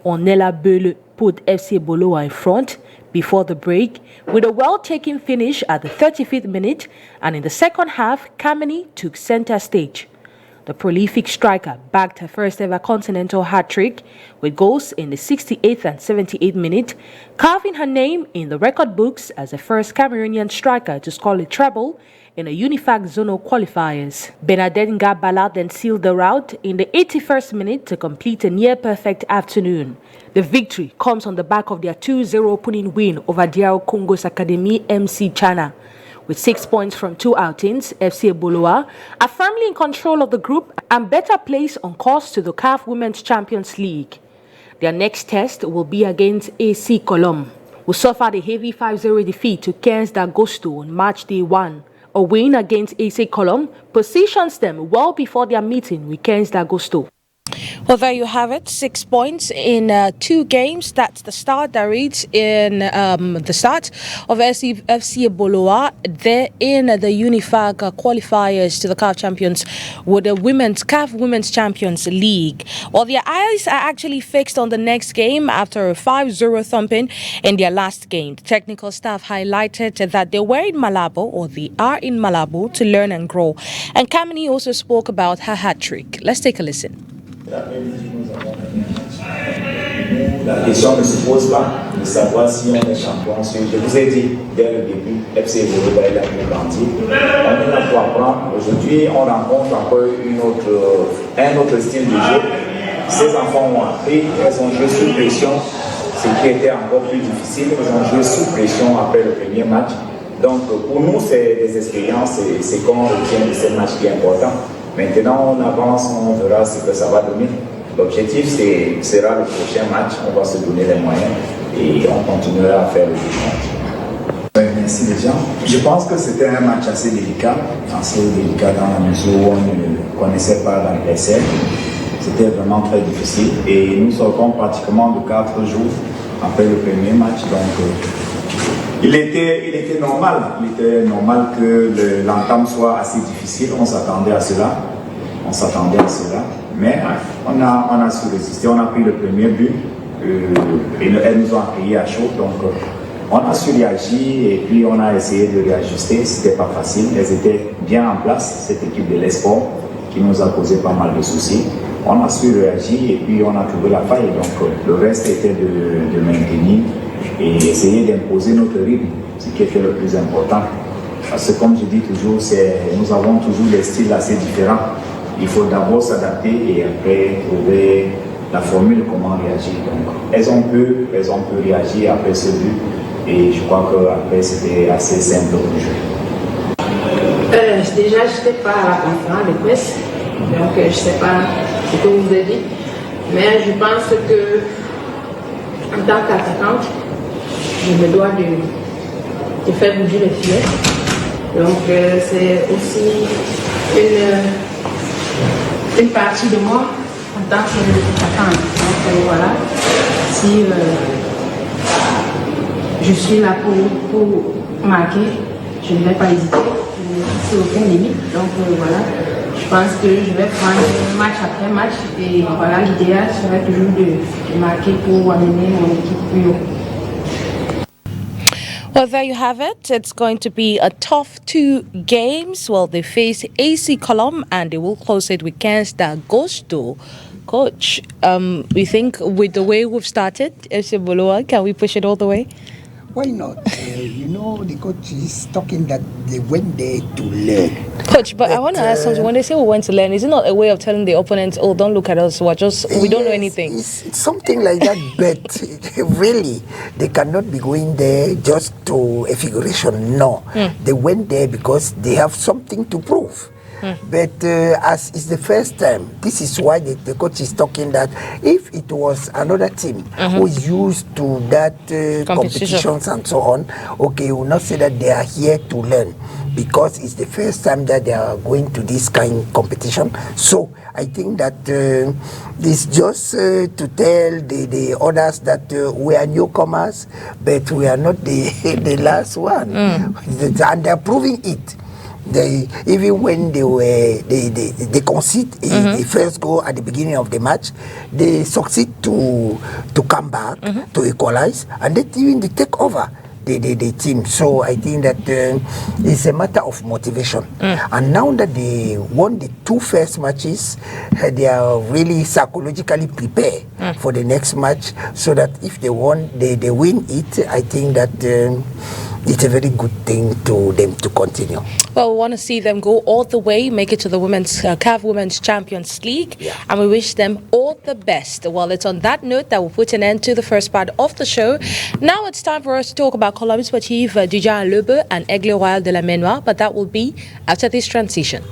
Onela Bele put FC Boloa in front before the break with a well-taken finish at the 35th minute, and in the second half, Kamini took center stage. The prolific striker bagged her first ever continental hat-trick with goals in the 68th and 78th minute, carving her name in the record books as the first Cameroonian striker to score a treble in a UNIFAC zonal qualifiers. Bernadette Ngabala then sealed the rout in the 81st minute to complete a near-perfect afternoon. The victory comes on the back of their 2-0 opening win over DR Congo's Academy MC Chana. With 6 points from 2 outings, FC Boloa are firmly in control of the group and better placed on course to the CAF Women's Champions League. Their next test will be against AC Colom, who suffered a heavy 5-0 defeat to 15 d'Agosto on March Day 1. A win against AC Colom positions them well before their meeting with 15 d'Agosto. Well, there you have it. 6 points in 2 games. That's the start that reads in the start of FC Boloa. They're in the UNIFAC qualifiers to the CAF Champions with the CAF Women's Champions League. Well, their eyes are actually fixed on the next game after a 5-0 thumping in their last game. The technical staff highlighted that they were in Malabo, or they are in Malabo, to learn and grow. And Kamini also spoke about her hat-trick. Let's take a listen. La question ne se pose pas de savoir si on est champion. Je vous ai dit dès le début, FC Boloa est la plus grande. On est là pour apprendre. Aujourd'hui, on rencontre encore un autre style de jeu. Ces enfants ont appris, elles ont joué sous pression, ce qui était encore plus difficile. Elles ont joué sous pression après le premier match. Donc pour nous, c'est des expériences et c'est qu'on retient de ces matchs qui est important. Maintenant, on avance, on verra ce que ça va donner. L'objectif sera le prochain match, on va se donner les moyens et on continuera à faire le défense. Merci déjà. Je pense que c'était un match assez délicat dans la mesure où on ne connaissait pas la PRESSE. C'était vraiment très difficile et nous sortons pratiquement de 4 jours après le premier match. Donc, il était normal que l'entame soit assez difficile. On s'attendait à cela. Mais on a su résister. On a pris le premier but et elles nous ont accueillis à chaud. Donc on a su réagir et puis on a essayé de réajuster. C'était pas facile. Elles étaient bien en place, cette équipe de l'Esport qui nous a causé pas mal de soucis. On a su réagir et puis on a trouvé la faille. Donc le reste était de maintenir et essayer d'imposer notre rythme, ce qui était le plus important. Parce que comme je dis toujours, nous avons toujours des styles assez différents. Il faut d'abord s'adapter et après trouver la formule comment réagir. Donc elles ont pu réagir après ce but et je crois qu'après c'était assez simple pour jouer. Déjà, je n'étais pas à la conférence de presse, donc je ne sais pas ce que vous avez dit, mais je pense que en tant qu'attaquante, je me dois de faire bouger les filets. Donc c'est aussi une partie de moi en tant qu'attaquante. Donc voilà, si je suis là pour marquer, je ne vais pas hésiter, je ne fais aucune limite. Donc voilà, je pense que je vais prendre match après match et voilà, l'idéal serait toujours de marquer pour amener mon équipe plus haut. Well, there you have it. It's going to be a tough 2 games. Well, they face AC Colom and they will close it with 15 d'Agosto. Coach, we think with the way we've started, FC Boloa, can we push it all the way? Why not? The coach is talking that they went there to learn. Coach, but I want to ask something. When they say we went to learn, is it not a way of telling the opponents, oh, don't look at us, we don't know anything? It's something like that, but really, they cannot be going there just to a figuration. No, they went there because they have something to prove. But as it's the first time, this is why the coach is talking that if it was another team who is used to that competitions and so on, okay, we will not say that they are here to learn because it's the first time that they are going to this kind of competition. So I think that it's just to tell the others that we are newcomers, but we are not the last one. And they are proving it. Even when they concede the first goal at the beginning of the match, they succeed to come back to equalize, and then even they take over the team. So I think that it's a matter of motivation. And now that they won the 2 first matches, they are really psychologically prepared for the next match, so that if they win it, I think that it's a very good thing to them to continue. Well, we want to see them go all the way, make it to the CAF Women's Champions League, and we wish them all the best. Well, it's on that note that we'll put an end to the first part of the show. Now it's time for us to talk about Colombe Sportive du Jean Lebe and Aigle Royal de la Ménois, but that will be after this transition.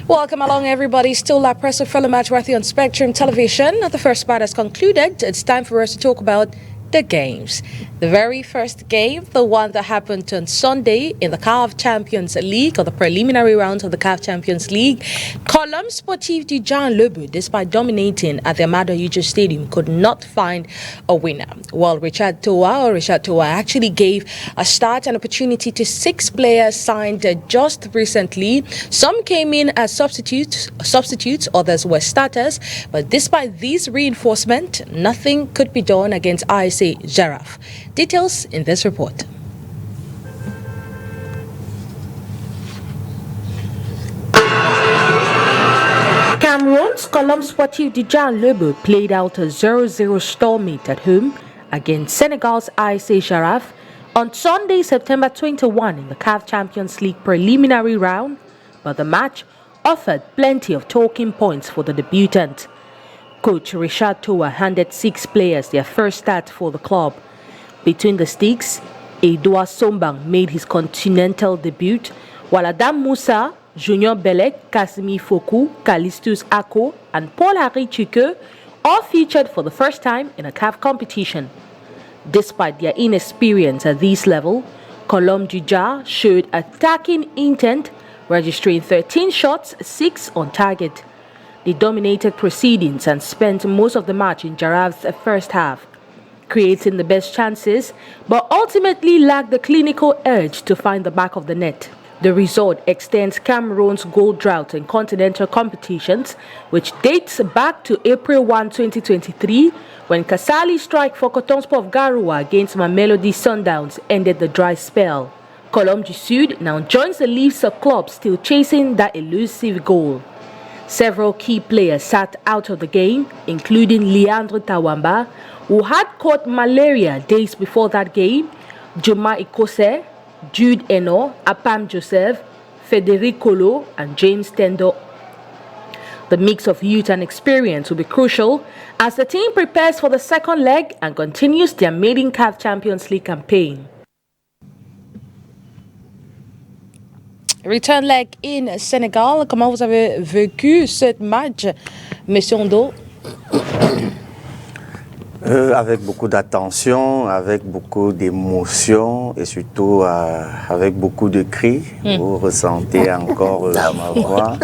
Welcome along, everybody. Still La Presse fellow match worthy on Spectrum Television. The first part has concluded. It's time for us to talk about the games. The very first game, the one that happened on Sunday in the CAF Champions League, or the preliminary rounds of the CAF Champions League, Colombe Sportive du Jean Lebe, despite dominating at the Amado Ujo Stadium, could not find a winner. Well, Richard Toa actually gave a start and opportunity to 6 players signed just recently. Some came in as substitutes, others were starters, but despite these reinforcements, nothing could be done against IC Giraffe. Details in this report. Cameroon's Colombe Sportive du Jean Lebe played out a 0-0 stalemate at home against Senegal's IC Giraffe on Sunday, September 21 in the CAF Champions League preliminary round, but the match offered plenty of talking points for the debutant. Coach Richard Toa handed 6 players their first start for the club. Between the sticks, Edouard Sombang made his continental debut, while Adam Moussa, Junior Belek, Kasimi Foku, Calistus Ako, and Paul-Harry Chike all featured for the first time in a CAF competition. Despite their inexperience at this level, Colombe du Jean showed attacking intent, registering 13 shots, 6 on target. They dominated proceedings and spent most of the match in Giraffe's first half, creating the best chances, but ultimately lacked the clinical urge to find the back of the net. The result extends Cameroon's goal drought in continental competitions, which dates back to April 1, 2023, when Kasali strike for Coton Sport of Garoua against Mamelodi Sundowns ended the dry spell. Colombe du Sud now joins the Leafs club still chasing that elusive goal. Several key players sat out of the game, including Leandre Tawamba, who had caught malaria days before that game, Juma Ikose, Jude Eno, Apam Joseph, Federic Kolo, and James Tendo. The mix of youth and experience will be crucial as the team prepares for the second leg and continues their maiden CAF Champions League campaign. Return leg in Sénégal. Comment vous avez vécu ce match, Monsieur Ondo? Avec beaucoup d'attention, avec beaucoup d'émotion et surtout avec beaucoup de cris. Vous ressentez encore ma voix.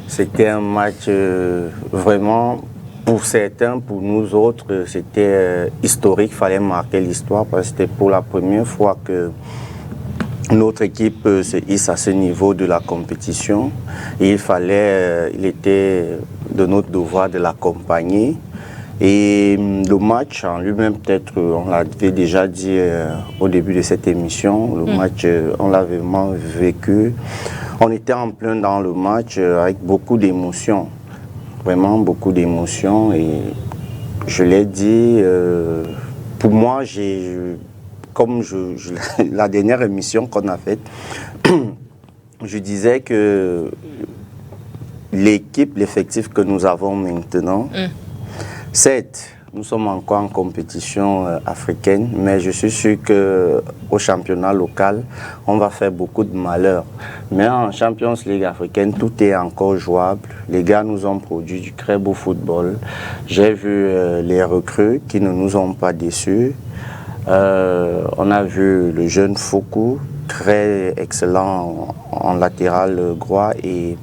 C'était un match vraiment, pour certains, pour nous autres, c'était historique. Il fallait marquer l'histoire parce que c'était pour la première fois que notre équipe se hisse à ce niveau de la compétition et il était de notre devoir de l'accompagner. Et le match en lui-même, peut-être, on l'avait déjà dit au début de cette émission, le match, on l'a vraiment vécu. On était en plein dans le match avec beaucoup d'émotions, vraiment beaucoup d'émotions. Et je l'ai dit, pour moi, comme la dernière émission qu'on a faite, je disais que l'équipe, l'effectif que nous avons maintenant, certes, nous sommes encore en compétition africaine, mais je suis sûr qu'au championnat local, on va faire beaucoup de malheur. Mais en Champions League africaine, tout est encore jouable. Les gars nous ont produit du très beau football. J'ai vu les recrues qui ne nous ont pas déçus. On a vu le jeune Foku, très excellent en latéral droit, et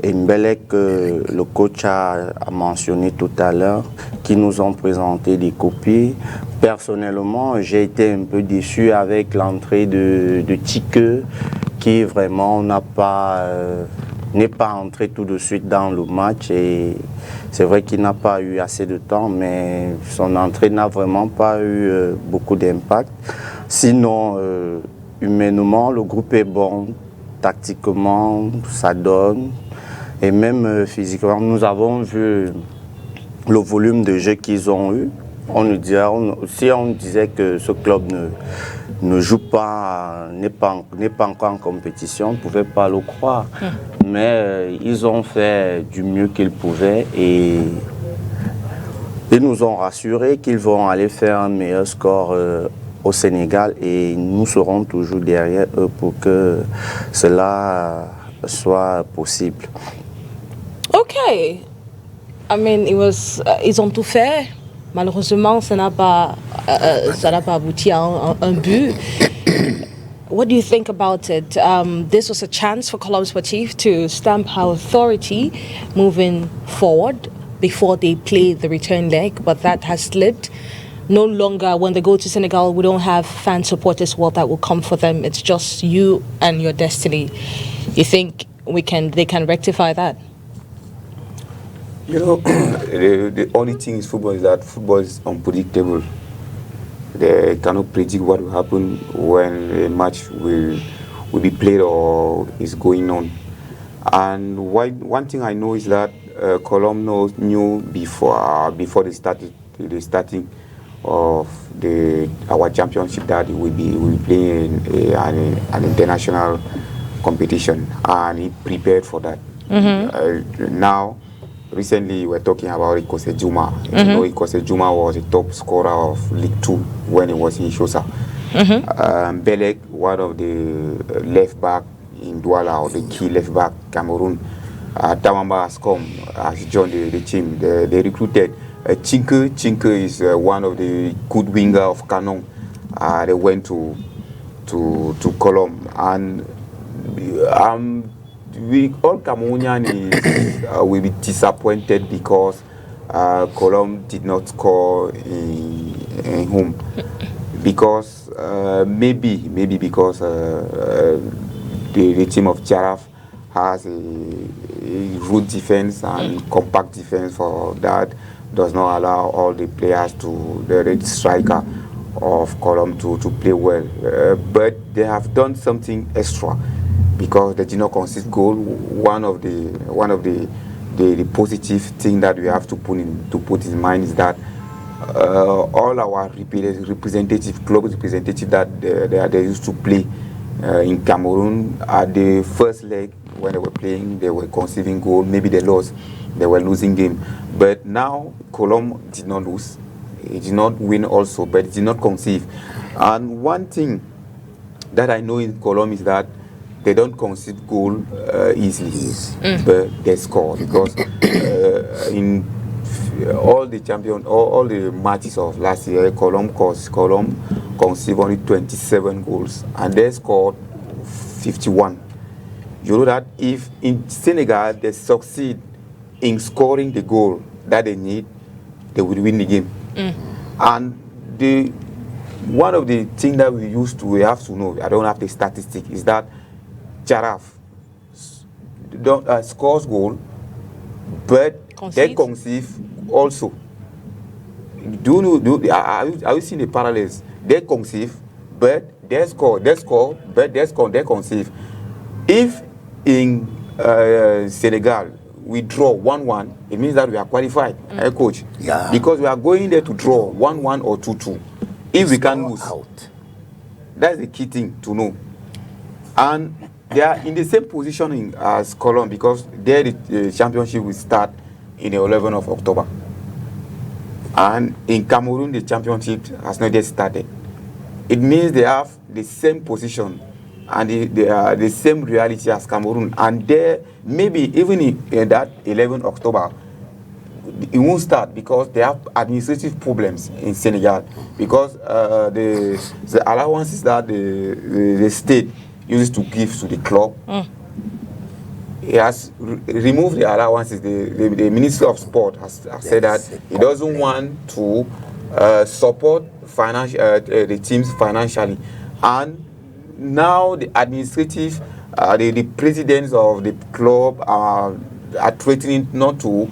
Et Mbelek, le coach a mentionné tout à l'heure, qui nous ont présenté des copies. Personnellement, j'ai été un peu déçu avec l'entrée de Tike, qui vraiment n'est pas entré tout de suite dans le match. Et c'est vrai qu'il n'a pas eu assez de temps, mais son entrée n'a vraiment pas eu beaucoup d'impact. Sinon, humainement, le groupe est bon. Tactiquement, ça donne. Et même physiquement, nous avons vu le volume de jeu qu'ils ont eu. Si on disait que ce club ne joue pas, n'est pas encore en compétition, on ne pouvait pas le croire. Mais ils ont fait du mieux qu'ils pouvaient et ils nous ont rassurés qu'ils vont aller faire un meilleur score au Sénégal et nous serons toujours derrière eux pour que cela soit possible. Ok. I mean, ils ont tout fait. Malheureusement, ça n'a pas abouti à un but. What do you think about it? This was a chance for Colombe Sportif to stamp our authority moving forward before they play the return leg, but that has slipped. No longer, when they go to Senegal, we don't have fan supporters that will come for them. It's just you and your destiny. You think they can rectify that? You know, the only thing is football is that football is unpredictable. They cannot predict what will happen when a match will be played or is going on. And one thing I know is that Colombe knew before the starting of our championship that we will be playing an international competition, and he prepared for that. Now, recently we're talking about Ikose Juma. You know, Ikose Juma was the top scorer of League 2 when he was in Shosa. Belek, one of the left back in Douala, or the key left back, Cameroon. Tamamba has joined the team. They recruited Chinke. Chinke is one of the good winger of Canon. They went to Colombe, and we all Cameroonians will be disappointed because Colombe did not score in home. Because maybe because the team of Jaraf has a root defense and compact defense for that does not allow all the players the striker of Colombe to play well. But they have done something extra because they did not concede goal. One of the positive thing that we have to put in mind is that all our representative club representative that they used to play in Cameroon at the first leg when they were playing, they were conceding goal. Maybe they lost, they were losing game. But now Colombe did not lose. It did not win also, but it did not concede. And one thing that I know in Colombe is that they don't concede goal easily, but they score because in all the matches of last year, Colombe conceded only 27 goals and they scored 51. You know that if in Senegal they succeed in scoring the goal that they need, they will win the game. And one of the things that we have to know, I don't have the statistic, is that Jaraf scores goal, but they conceive also. Are you seeing the parallels? They conceive, but they score, but they conceive. If in Senegal we draw 1-1, it means that we are qualified, coach. Yeah. Because we are going there to draw 1-1 or 2-2. If we can lose, that's the key thing to know. And they are in the same positioning as Colombe because the championship will start in the 11th of October. And in Cameroon, the championship has not yet started. It means they have the same position and they are the same reality as Cameroon. And there, maybe even in that 11th October, it won't start because they have administrative problems in Senegal. Because the allowances that the state uses to give to the club he has removed the allowances. The Ministry of Sport has said that he doesn't want to support the teams financially, and now the administrative, the presidents of the club are threatening not to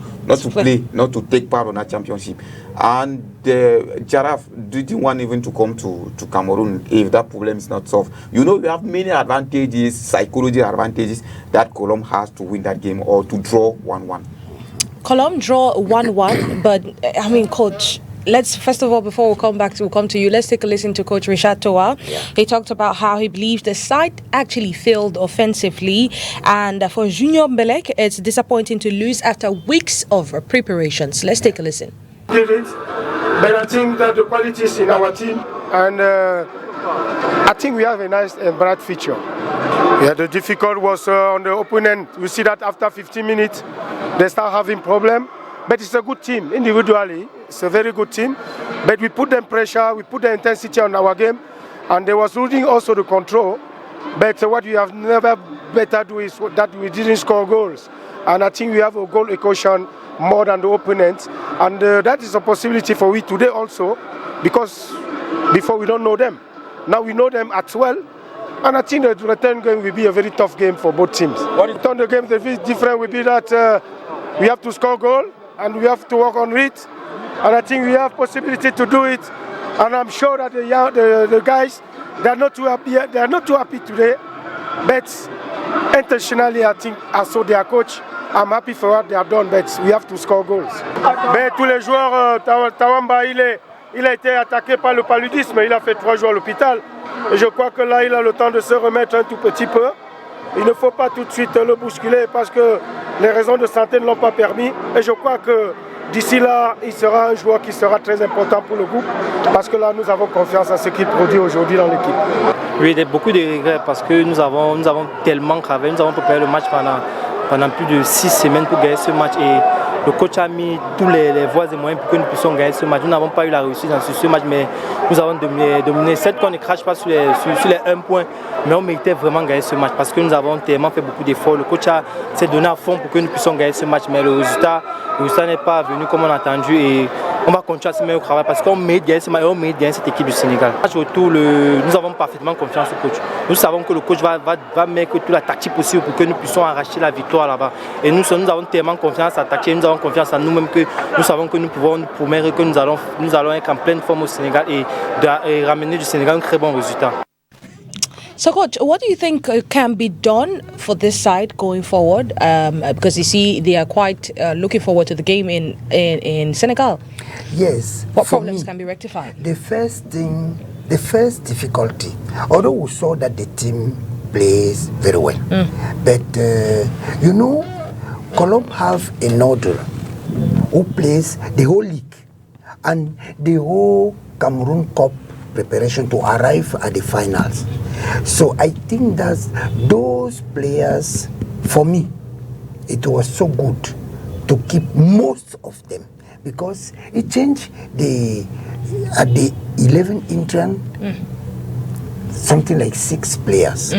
play, not to take part on that championship. And the Giraffe didn't want even to come to Cameroon if that problem is not solved. You know, we have many advantages, psychology advantages that Colombe has to win that game or to draw 1-1. Colombe draw 1-1, but I mean, coach, let's first of all, before we'll come to you, let's take a listen to Coach Richard Toa. Yeah. He talked about how he believes the side actually failed offensively, and for Junior Mbelek, it's disappointing to lose after weeks of preparations. Let's take a listen. Did it, but I think that the quality is in our team, and I think we have a nice and bright future. Yeah, the difficult was on the opponent. We see that after 15 minutes, they start having problem. But it's a good team individually. It's a very good team. But we put them pressure, we put the intensity on our game, and they was losing also the control. But what we have never better do is that we didn't score goals. And I think we have a goal equation more than the opponents, and that is a possibility for we today also, because before we don't know them. Now we know them as well, and I think the return game will be a very tough game for both teams. What it on the game, the difference will be that we have to score goal and we have to work on it, and I think we have possibility to do it. And I'm sure that the guys, they are not too happy. They are not too happy today, but intentionally, I think, I saw their coach. I'm happy for what they have done, but we have to score goals. Mais tous les joueurs, Tawamba, il a été attaqué par le paludisme. Il a fait 3 jours à l'hôpital. Et je crois que là, il a le temps de se remettre un tout petit peu. Il ne faut pas tout de suite le bousculer parce que les raisons de santé ne l'ont pas permis. Et je crois que d'ici là, il sera un joueur qui sera très important pour le groupe. Parce que là, nous avons confiance à ce qu'il produit aujourd'hui dans l'équipe. Oui, il y a beaucoup de regrets parce que nous avons tellement travaillé. Nous avons préparé le match pendant plus de 6 semaines pour gagner ce match, et le coach a mis tous les voies et moyens pour que nous puissions gagner ce match. Nous n'avons pas eu la réussite dans ce match, mais nous avons dominé. Certes qu'on ne crache pas sur les 1 point, mais on méritait vraiment gagner ce match parce que nous avons tellement fait beaucoup d'efforts. Le coach s'est donné à fond pour que nous puissions gagner ce match, mais le résultat n'est pas venu comme on a attendu, et on va continuer à se mettre au travail parce qu'on mérite gagner ce match et on mérite gagner cette équipe du Sénégal. Autour, nous avons parfaitement confiance au coach. Nous savons que le coach va mettre toute la tactique possible pour que nous puissions arracher la victoire là-bas. Et nous avons tellement confiance à tactique, nous avons confiance en nous-mêmes que nous savons que nous pouvons nous promettre que nous allons être en pleine forme au Sénégal et ramener du Sénégal un très bon résultat. So, Coach, what do you think can be done for this side going forward? Because you see, they are quite looking forward to the game in Senegal. Yes. What problems can be rectified? The first difficulty, although we saw that the team plays very well, but you know, Colombe have another who plays the whole league and the whole Cameroon Cup preparation to arrive at the finals. So I think that those players, for me, it was so good to keep most of them, because it changed at the 11 entrant, something like 6 players.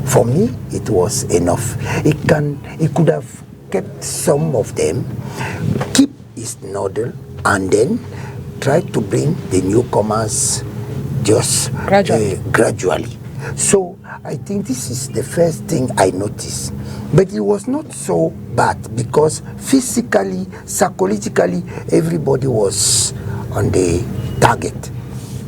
For me, it was enough. It could have kept some of them, keep his nodal, and then try to bring the newcomers just gradually. So I think this is the first thing I noticed. But it was not so bad because physically, psychologically, everybody was on the target.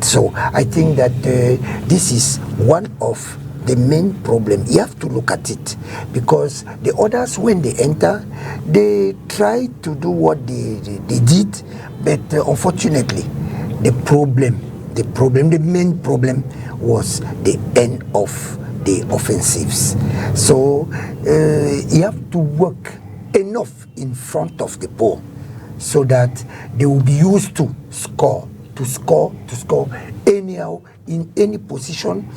So I think that this is one of the main problem. You have to look at it, because the others, when they enter, they try to do what they did, but unfortunately, the main problem was the end of the offensives. So you have to work enough in front of the ball so that they will be used to score anyhow in any position,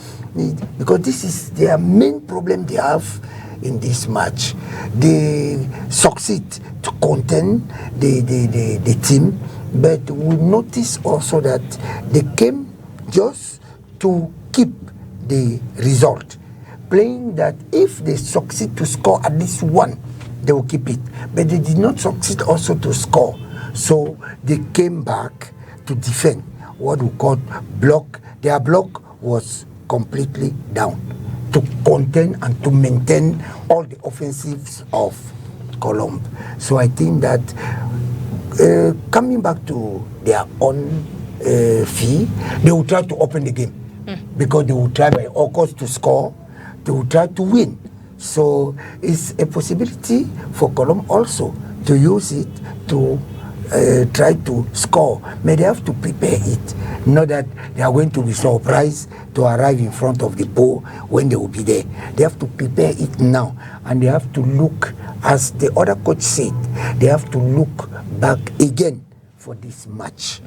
because this is their main problem they have in this match. They succeed to contain the team, but we notice also that they came just to keep the result. playing that if they succeed to score at least one, they will keep it. But they did not succeed also to score. So they came back to defend what we call block. Their block was completely down to contain and to maintain all the offensives of Colombe. So I think that coming back to their own fee, they will try to open the game because they will try by all costs to score, they will try to win. So it's a possibility for Colombe also to use it to try to score. But they have to prepare it. Not that they are going to be surprised to arrive in front of the pole when they will be there. They have to prepare it now. And they have to look, as the other coach said, they have to look back again for this match.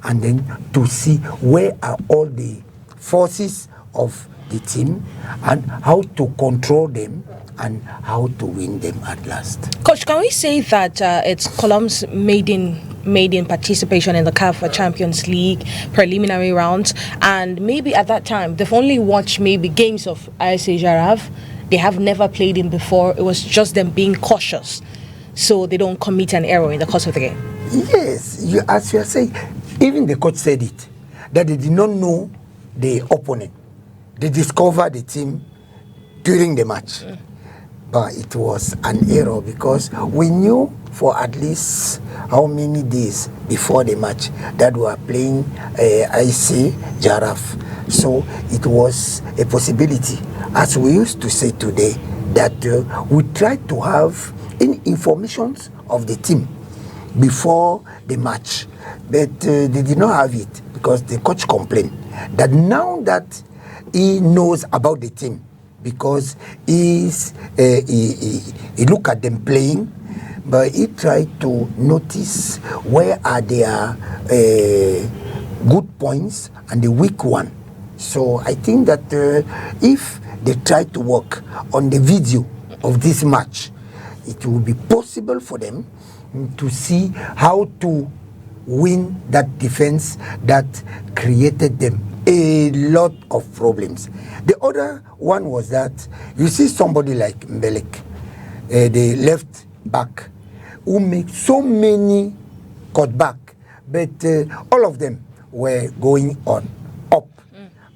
And then to see where are all the forces of the team and how to control them and how to win them at last. Coach, can we say that it's Colombe's maiden participation in the CAF Champions League preliminary rounds, and maybe at that time they've only watched maybe games of RSA Giraffe. They have never played him before. It was just them being cautious so they don't commit an error in the course of the game. Yes, as you are saying, even the coach said it, that they did not know the opponent. They discovered the team during the match. But it was an error because we knew for at least how many days before the match that we were playing IC Giraffe. So it was a possibility, as we used to say today, that we tried to have information of the team before the match. But they did not have it because the coach complained that now that he knows about the team, because he look at them playing, but he tried to notice where are their good points and the weak one. So I think that if they try to work on the video of this match, it will be possible for them to see how to win that defense that created them a lot of problems. The other one was that you see somebody like Mbelek, the left back, who made so many cutback, but all of them were going on up.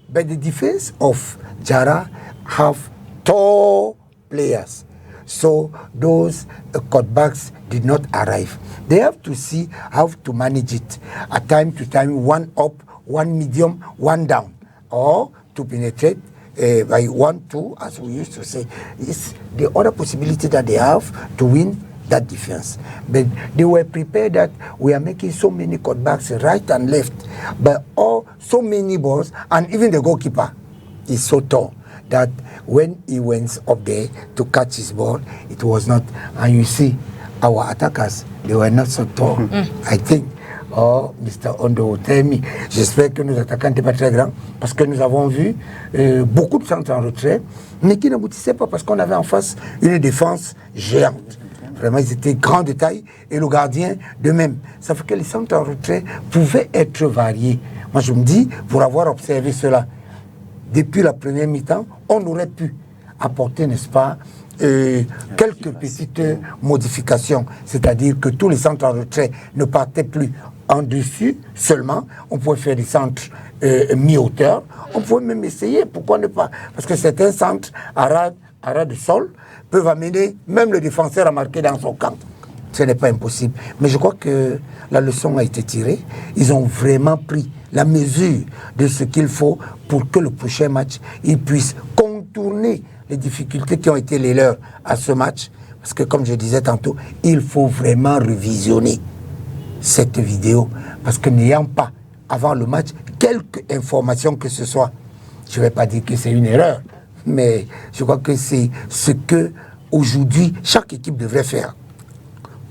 But the defense of Jara have tall players, so those cutbacks did not arrive. They have to see how to manage it at time to time, one up, one medium, one down, or to penetrate by 1-2, as we used to say. It's the other possibility that they have to win that defense. But they were prepared that we are making so many cutbacks right and left, but so many balls, and even the goalkeeper is so tall that when he went up there to catch his ball, it was not. And you see, our attackers, they were not so tall. I think. Oh, Mr. Ondo, tell me. J'espère que nos attaquants n'étaient pas très grands, parce que nous avons vu beaucoup de centres en retrait, mais qui n'aboutissaient pas parce qu'on avait en face une défense géante. Vraiment, ils étaient grands de taille et le gardien de même. Ça fait que les centres en retrait pouvaient être variés. Moi, je me dis, pour avoir observé cela, depuis la première mi-temps, on aurait pu apporter, n'est-ce pas, quelques petites modifications, c'est-à-dire que tous les centres en retrait ne partaient plus en dessus seulement, on pouvait faire des centres mi-hauteur, on pouvait même essayer, pourquoi ne pas, parce que certains centres à ras de sol peuvent amener même le défenseur à marquer dans son camp. Ce n'est pas impossible. Mais je crois que la leçon a été tirée. Ils ont vraiment pris la mesure de ce qu'il faut pour que le prochain match, ils puissent contourner les difficultés qui ont été les leurs à ce match. Parce que comme je disais tantôt, il faut vraiment revisionner cette vidéo. Parce que n'ayant pas, avant le match, quelques informations que ce soit, je ne vais pas dire que c'est une erreur, mais je crois que c'est ce que aujourd'hui chaque équipe devrait faire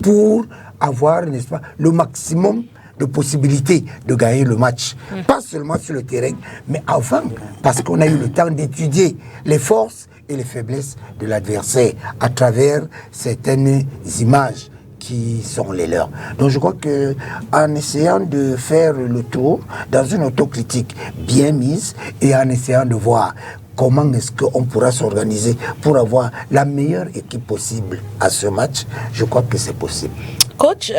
pour avoir, n'est-ce pas, le maximum de possibilités de gagner le match. Pas seulement sur le terrain, mais avant, parce qu'on a eu le temps d'étudier les forces et les faiblesses de l'adversaire à travers certaines images qui sont les leurs. Donc je crois que en essayant de faire le tour dans une autocritique bien mise et en essayant de voir comment est-ce qu'on pourra s'organiser pour avoir la meilleure équipe possible à ce match. Je crois que c'est possible. Coach,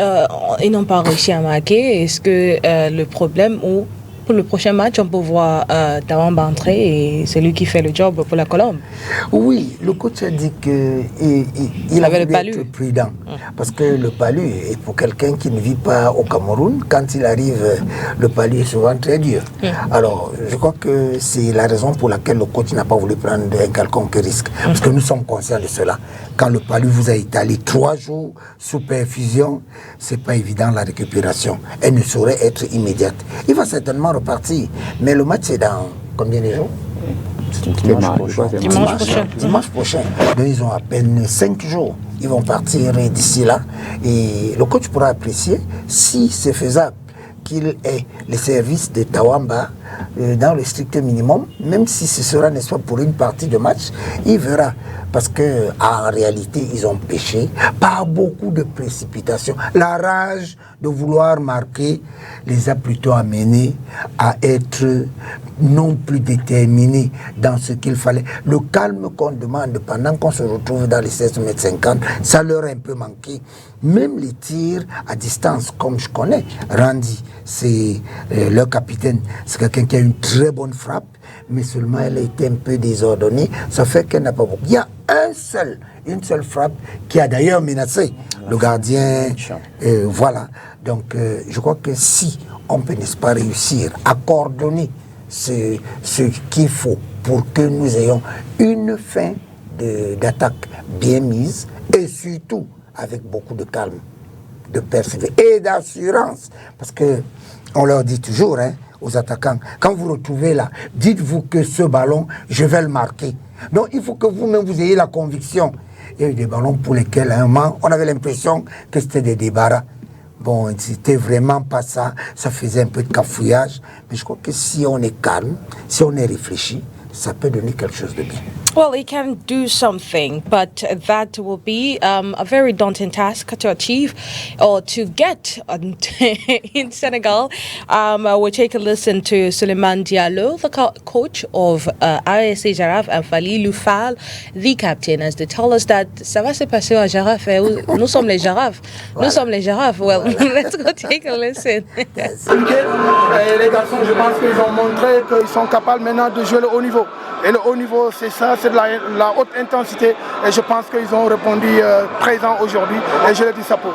ils n'ont pas réussi à marquer. Est-ce que le problème ou pour le prochain match, on peut voir Tawamba entrer et c'est lui qui fait le job pour la Colombe? Oui, le coach a dit qu'il avait être prudent. Parce que le palu, et pour quelqu'un qui ne vit pas au Cameroun, quand il arrive, le palu est souvent très dur. Alors, je crois que c'est la raison pour laquelle le coach n'a pas voulu prendre un quelconque risque. Parce que nous sommes conscients de cela. Quand le palu vous a étalé 3 jours sous perfusion, c'est pas évident la récupération. Elle ne saurait être immédiate. Il va certainement repartir. Mais le match c'est dans combien de jours? Dimanche prochain. Donc ils ont à peine 5 jours. Ils vont partir d'ici là. Et le coach pourra apprécier si c'est faisable qu'il ait les services de Tawamba dans le strict minimum, même si ce sera, n'est-ce pas, pour une partie de match, il verra. Parce qu'en réalité, ils ont péché par beaucoup de précipitation. La rage de vouloir marquer les a plutôt amenés à être non plus déterminés dans ce qu'il fallait. Le calme qu'on demande pendant qu'on se retrouve dans les 16,50 m, ça leur a un peu manqué. Même les tirs à distance, comme je connais, Randy, c'est leur capitaine, c'est quelqu'un qui a une très bonne frappe, mais seulement elle a été un peu désordonnée, ça fait qu'elle n'a pas beaucoup. Il y a une seule frappe qui a d'ailleurs menacé le gardien. Voilà. Donc, je crois que si on peut, n'est-ce pas, réussir à coordonner ce qu'il faut pour que nous ayons une fin d'attaque bien mise et surtout avec beaucoup de calme, de persévérance et d'assurance. Parce que on leur dit toujours, hein, aux attaquants, quand vous retrouvez là, dites-vous que ce ballon, je vais le marquer. Donc il faut que vous-même vous ayez la conviction. Il y a eu des ballons pour lesquels à un moment, on avait l'impression que c'était des débarras. Bon, c'était vraiment pas ça. Ça faisait un peu de cafouillage. Mais je crois que si on est calme, si on est réfléchi, ça peut donner quelque chose de bien. Well, he can do something, but that will be a very daunting task to achieve or to get in Senegal. We'll take a listen to Suleiman Diallo, the coach of RSA Giraffe, and Fali Loufal, the captain, as they tell us that ça va se passer à Giraffe. Nous sommes les girafes. Voilà. Nous sommes les girafes. Well, let's go take a listen. Les garçons, je pense qu'ils ont montré qu'ils sont capables maintenant de jouer le haut niveau. Et le haut niveau, c'est ça, c'est de la haute intensité. Et je pense qu'ils ont répondu présent aujourd'hui. Et je le dis ça pour.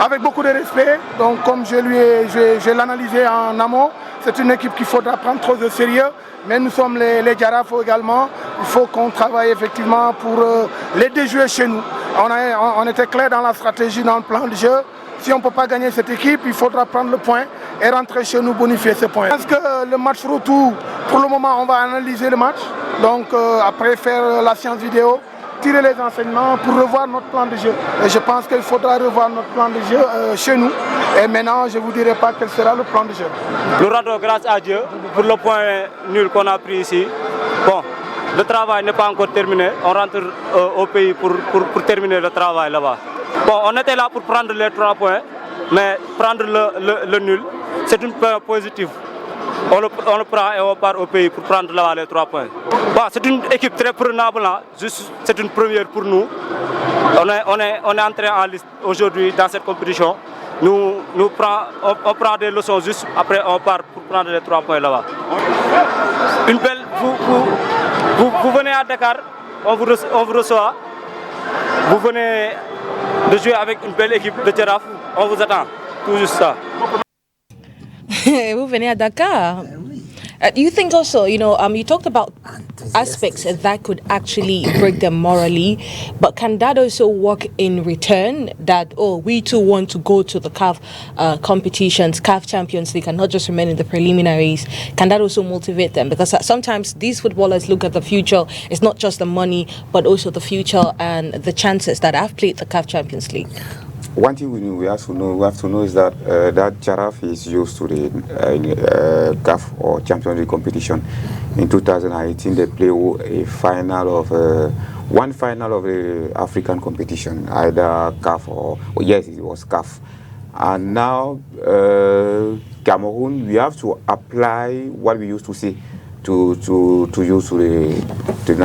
Avec beaucoup de respect. Donc, comme je l'ai analysé en amont, c'est une équipe qu'il faudra prendre trop de sérieux. Mais nous sommes les Girafes également. Il faut qu'on travaille effectivement pour les déjouer chez nous. On était clair dans la stratégie, dans le plan de jeu. Si on ne peut pas gagner cette équipe, il faudra prendre le point et rentrer chez nous, bonifier ce point. Parce que le match retour, pour le moment, on va analyser le match. Donc après faire la séance vidéo, tirer les enseignements pour revoir notre plan de jeu. Et je pense qu'il faudra revoir notre plan de jeu chez nous. Et maintenant, je ne vous dirai pas quel sera le plan de jeu. Nous rendons grâce à Dieu pour le point nul qu'on a pris ici. Bon, le travail n'est pas encore terminé. On rentre au pays pour terminer le travail là-bas. Bon, on était là pour prendre les 3 points, mais prendre le nul, c'est une point positive. On le prend et on part au pays pour prendre là-bas les 3 points. Bon, c'est une équipe très prenable, là. C'est une première pour nous. On est entré en liste aujourd'hui dans cette compétition. On prend des leçons juste, après on part pour prendre les 3 points là-bas. Une belle, vous venez à Dakar, on vous reçoit. Vous venez de jouer avec une belle équipe de Giraffe, on vous attend. Tout juste ça. Vous venez à Dakar. You think also, you talked about aspects that could actually break them morally, but can that also work in return that, we too want to go to the CAF competitions, CAF Champions League, and not just remain in the preliminaries? Can that also motivate them? Because sometimes these footballers look at the future. It's not just the money, but also the future and the chances that I've played the CAF Champions League. One thing we have to know is that that Giraffe is used to the CAF or Champions League competition. In 2018, they played one final of the African competition, either CAF or yes, it was CAF. And now Cameroon, we have to apply what we used to say, to use the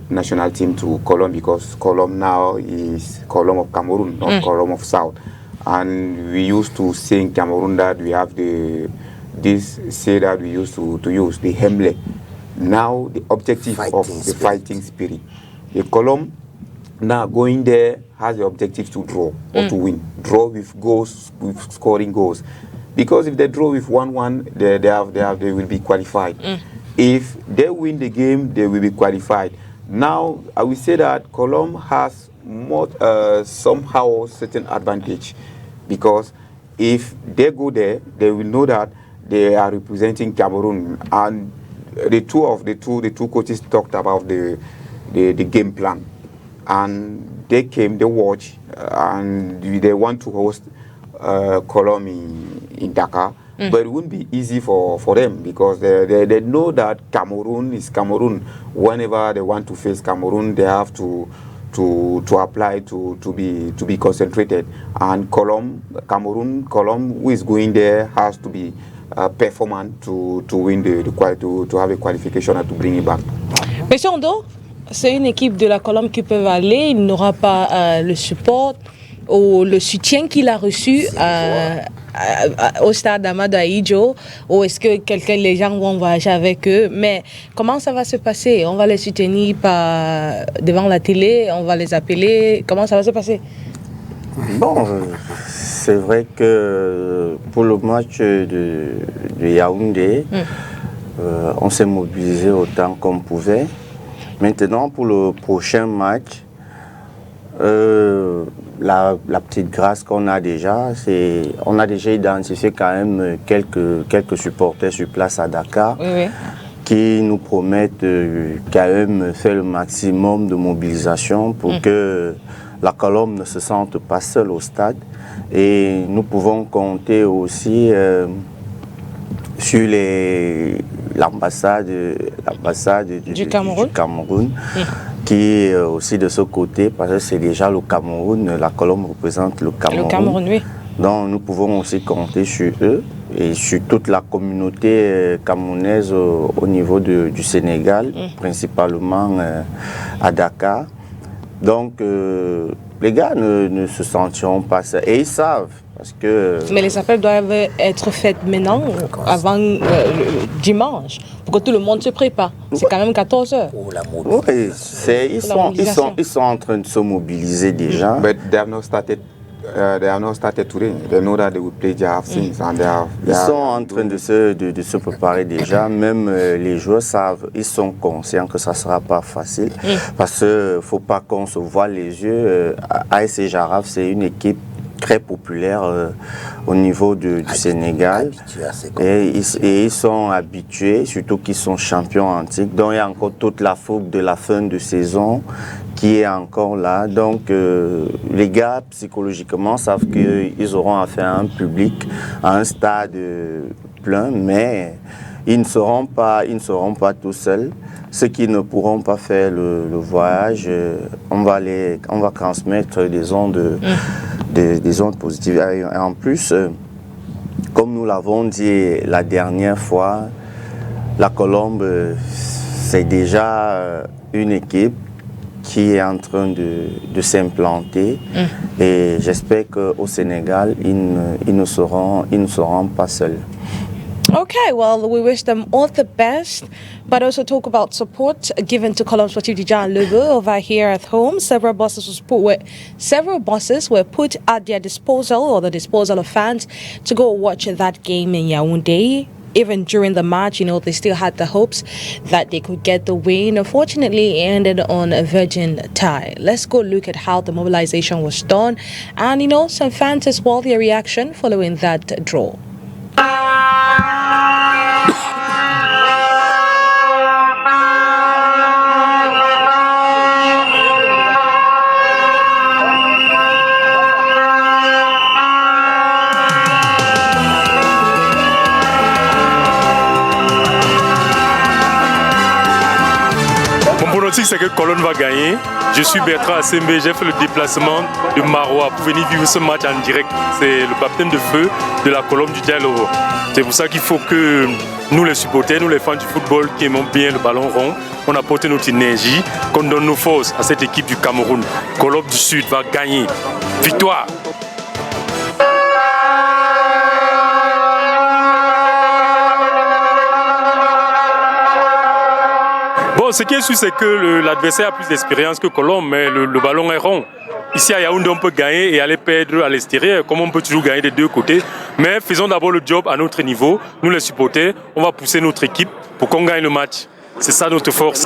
national team to Colomb, because Colomb now is Colomb of Cameroon, not Colomb of South. And we used to say in Cameroon that we have this say that we used to use, the Hemble. Now the objective of the fighting spirit. The Colomb now going there has the objective to draw or to win. Draw with goals, with scoring goals. Because if they draw with 1-1, they will be qualified. If they win the game, they will be qualified. Now, I will say that Colomb has more, somehow certain advantage, because if they go there, they will know that they are representing Cameroon. And the two coaches talked about the game plan, and they came, they watched, and they want to host Colomb in Dakar. But it wouldn't be easy for them, because they know that Cameroon is Cameroon. Whenever they want to face Cameroon, they have to apply to be concentrated. And Cameroon, who is going there, has to be performant to win to have a qualification and to bring it back. Monsieur Ondo, c'est une équipe de la Colombe qui peut aller. Il n'aura pas le support ou le soutien qu'il a reçu au stade Amadou Ahidjo, ou est-ce que les gens vont voyager avec eux? Mais comment ça va se passer? On va les soutenir devant la télé, on va les appeler, comment ça va se passer? Bon, c'est vrai que pour le match de Yaoundé, on s'est mobilisé autant qu'on pouvait. Maintenant, pour le prochain match, la petite grâce qu'on a déjà, c'est on a déjà identifié quand même quelques supporters sur place à Dakar, qui nous promettent quand même faire le maximum de mobilisation pour que la Colombe ne se sente pas seule au stade. Et nous pouvons compter aussi sur l'ambassade du Cameroun qui est aussi de ce côté, parce que c'est déjà le Cameroun, la Colombe représente le Cameroun. Le Cameroun, oui. Donc nous pouvons aussi compter sur eux et sur toute la communauté camerounaise au niveau du Sénégal, principalement à Dakar. Donc les gars ne se sentiront pas seuls, et ils savent. Parce que... Mais les appels doivent être faits maintenant, avant dimanche, pour que tout le monde se prépare. C'est quand même 14 heures. Oui, ils sont en train de se mobiliser déjà. But they have not started. They have not started today. They know that they will play their things, and ils sont en train de se préparer déjà. Même les joueurs savent, ils sont conscients que ça ne sera pas facile. Parce qu'il ne faut pas qu'on se voie les yeux. AS Jaraf, c'est une équipe très populaire au niveau du Sénégal, et ils sont habitués, surtout qu'ils sont champions antiques. Donc il y a encore toute la fougue de la fin de saison qui est encore là. Donc les gars psychologiquement savent qu'ils auront affaire à un public, à un stade plein, mais ils ne seront pas tout seuls. Ceux qui ne pourront pas faire le voyage, on va transmettre des ondes positives. Et en plus, comme nous l'avons dit la dernière fois, la Colombe, c'est déjà une équipe qui est en train de s'implanter. Et j'espère qu'au Sénégal, ils ne seront pas seuls. Okay, well, we wish them all the best, but also talk about support given to Colombe Sportif Dijan Lebo over here at home. Several buses were put at their disposal, or the disposal of fans, to go watch that game in Yaoundé. Even during the match, they still had the hopes that they could get the win. Unfortunately, it ended on a virgin tie. Let's go look at how the mobilization was done, and some fans as well, their reaction following that draw. C'est que Colombe va gagner. Je suis Bertrand Assembe, j'ai fait le déplacement de Marois pour venir vivre ce match en direct. C'est le baptême de feu de la Colombe du Dialogue. C'est pour ça qu'il faut que nous les supporters, nous les fans du football qui aimons bien le ballon rond, on apporte notre énergie, qu'on donne nos forces à cette équipe du Cameroun. Colombe du Sud va gagner. Victoire! Bon, ce qui est sûr, c'est que l'adversaire a plus d'expérience que Colombe, mais le ballon est rond. Ici à Yaoundé, on peut gagner et aller perdre à l'extérieur, comme on peut toujours gagner des deux côtés. Mais faisons d'abord le job à notre niveau. Nous les supporters, on va pousser notre équipe pour qu'on gagne le match. C'est ça notre force.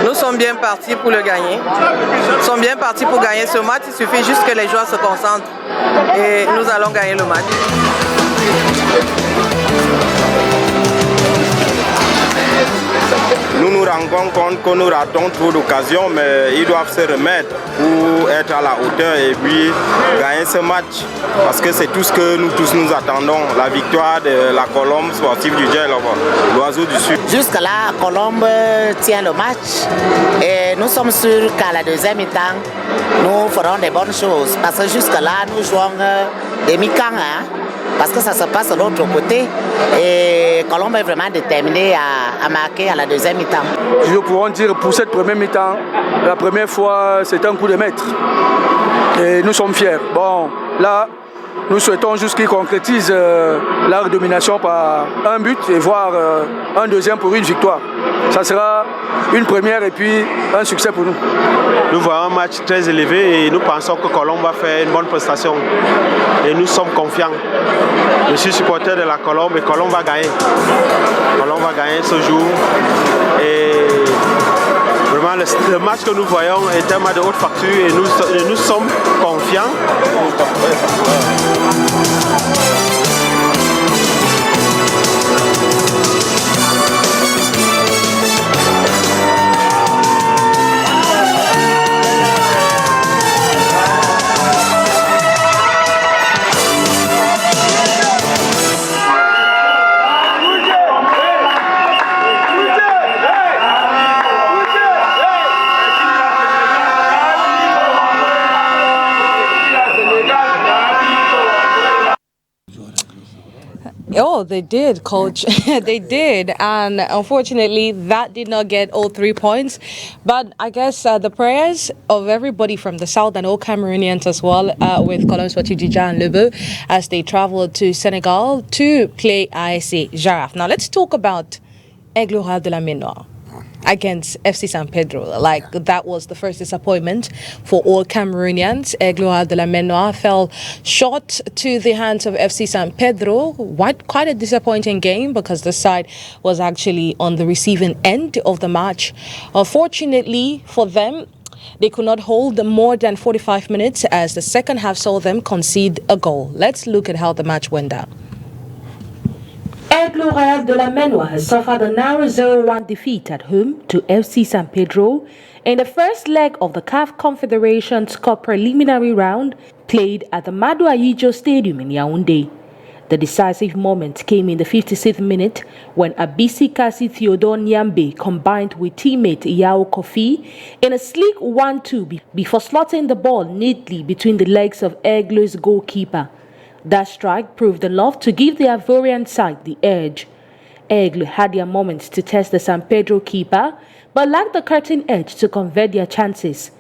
Nous sommes bien partis pour le gagner. Nous sommes bien partis pour gagner ce match. Il suffit juste que les joueurs se concentrent et nous allons gagner le match. Nous nous rendons compte que nous ratons trop d'occasions, mais ils doivent se remettre pour être à la hauteur et puis gagner ce match. Parce que c'est tout ce que nous tous nous attendons, la victoire de la Colombe sportive du Djel, l'oiseau du Sud. Jusque-là, Colombe tient le match et nous sommes sûrs qu'à la deuxième mi-temps, nous ferons des bonnes choses. Parce que jusque-là, nous jouons des mi-camps, parce que ça se passe de l'autre côté et Colombe est vraiment déterminé à marquer à la deuxième mi-temps. Je pourrais dire pour cette première mi-temps, la première fois c'était un coup de maître et nous sommes fiers. Bon, là, nous souhaitons juste qu'ils concrétisent leur domination par un but et voire un deuxième pour une victoire. Ça sera une première et puis un succès pour nous. Nous voyons un match très élevé et nous pensons que Colombe va faire une bonne prestation. Et nous sommes confiants. Je suis supporter de la Colombe et Colombe va gagner. Colombe va gagner ce jour. Et vraiment, le match que nous voyons est un match de haute facture et nous sommes confiants. Oh, they did, coach. They did. And unfortunately, that did not get all 3 points. But I guess the prayers of everybody from the South and all Cameroonians as well, with Colombe Sportif Dija and Lebo, as they traveled to Senegal to play ASC Giraffe. Now, let's talk about Aigle Royal de la Ménoire against FC San Pedro. Like, that was the first disappointment for all Cameroonians. Aigle Royal de la Ménoire fell short to the hands of FC San Pedro. Quite a disappointing game because the side was actually on the receiving end of the match. Unfortunately for them, they could not hold more than 45 minutes as the second half saw them concede a goal. Let's look at how the match went down. Aigle Royal de la Ménoire has suffered a narrow 0-1 defeat at home to FC San Pedro in the first leg of the CAF Confederations Cup preliminary round played at the Madu Ayijo Stadium in Yaoundé. The decisive moment came in the 56th minute when Abisi Kasi Theodore Nyambe combined with teammate Yao Kofi in a sleek 1-2 before slotting the ball neatly between the legs of Eglo's goalkeeper. That strike proved enough to give the Ivorian side the edge. Eglo had their moments to test the San Pedro keeper, but lacked the cutting edge to convert their chances.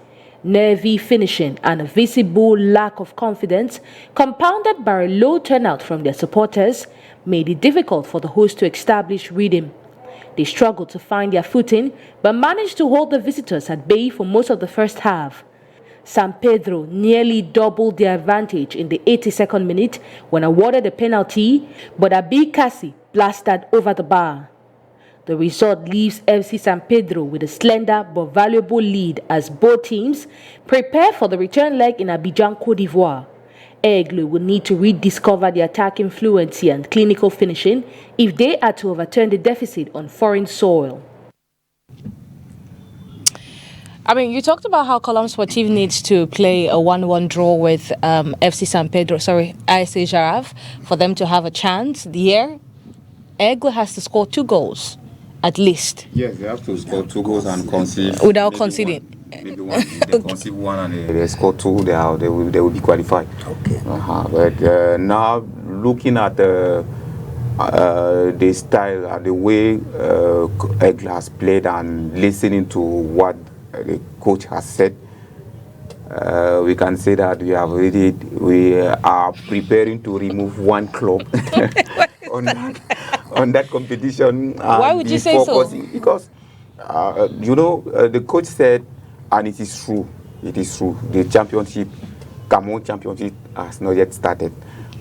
Nervy finishing and a visible lack of confidence, compounded by a low turnout from their supporters, made it difficult for the hosts to establish rhythm. They struggled to find their footing, but managed to hold the visitors at bay for most of the first half. San Pedro nearly doubled their advantage in the 82nd minute when awarded a penalty, but Abi Kasi blasted over the bar. The result leaves FC San Pedro with a slender but valuable lead as both teams prepare for the return leg in Abidjan, Côte d'Ivoire. Aigle will need to rediscover the attacking fluency and clinical finishing if they are to overturn the deficit on foreign soil. I mean, you talked about how Colombe Sportive needs to play a 1-1 draw with FC San Pedro, ISA Giraffe, for them to have a chance. The year, Aigle has to score 2 goals. At least. Yes, they have to score 2 goals and concede. Without conceding. Maybe one. If they concede 1 and they score 2, they will be qualified. Okay. But now looking at the style and the way Aigle has played and listening to what the coach has said, we can say that we are preparing to remove 1 club on that competition. Why would you say so? Because the coach said, and it is true, the championship, Cameroon championship, has not yet started,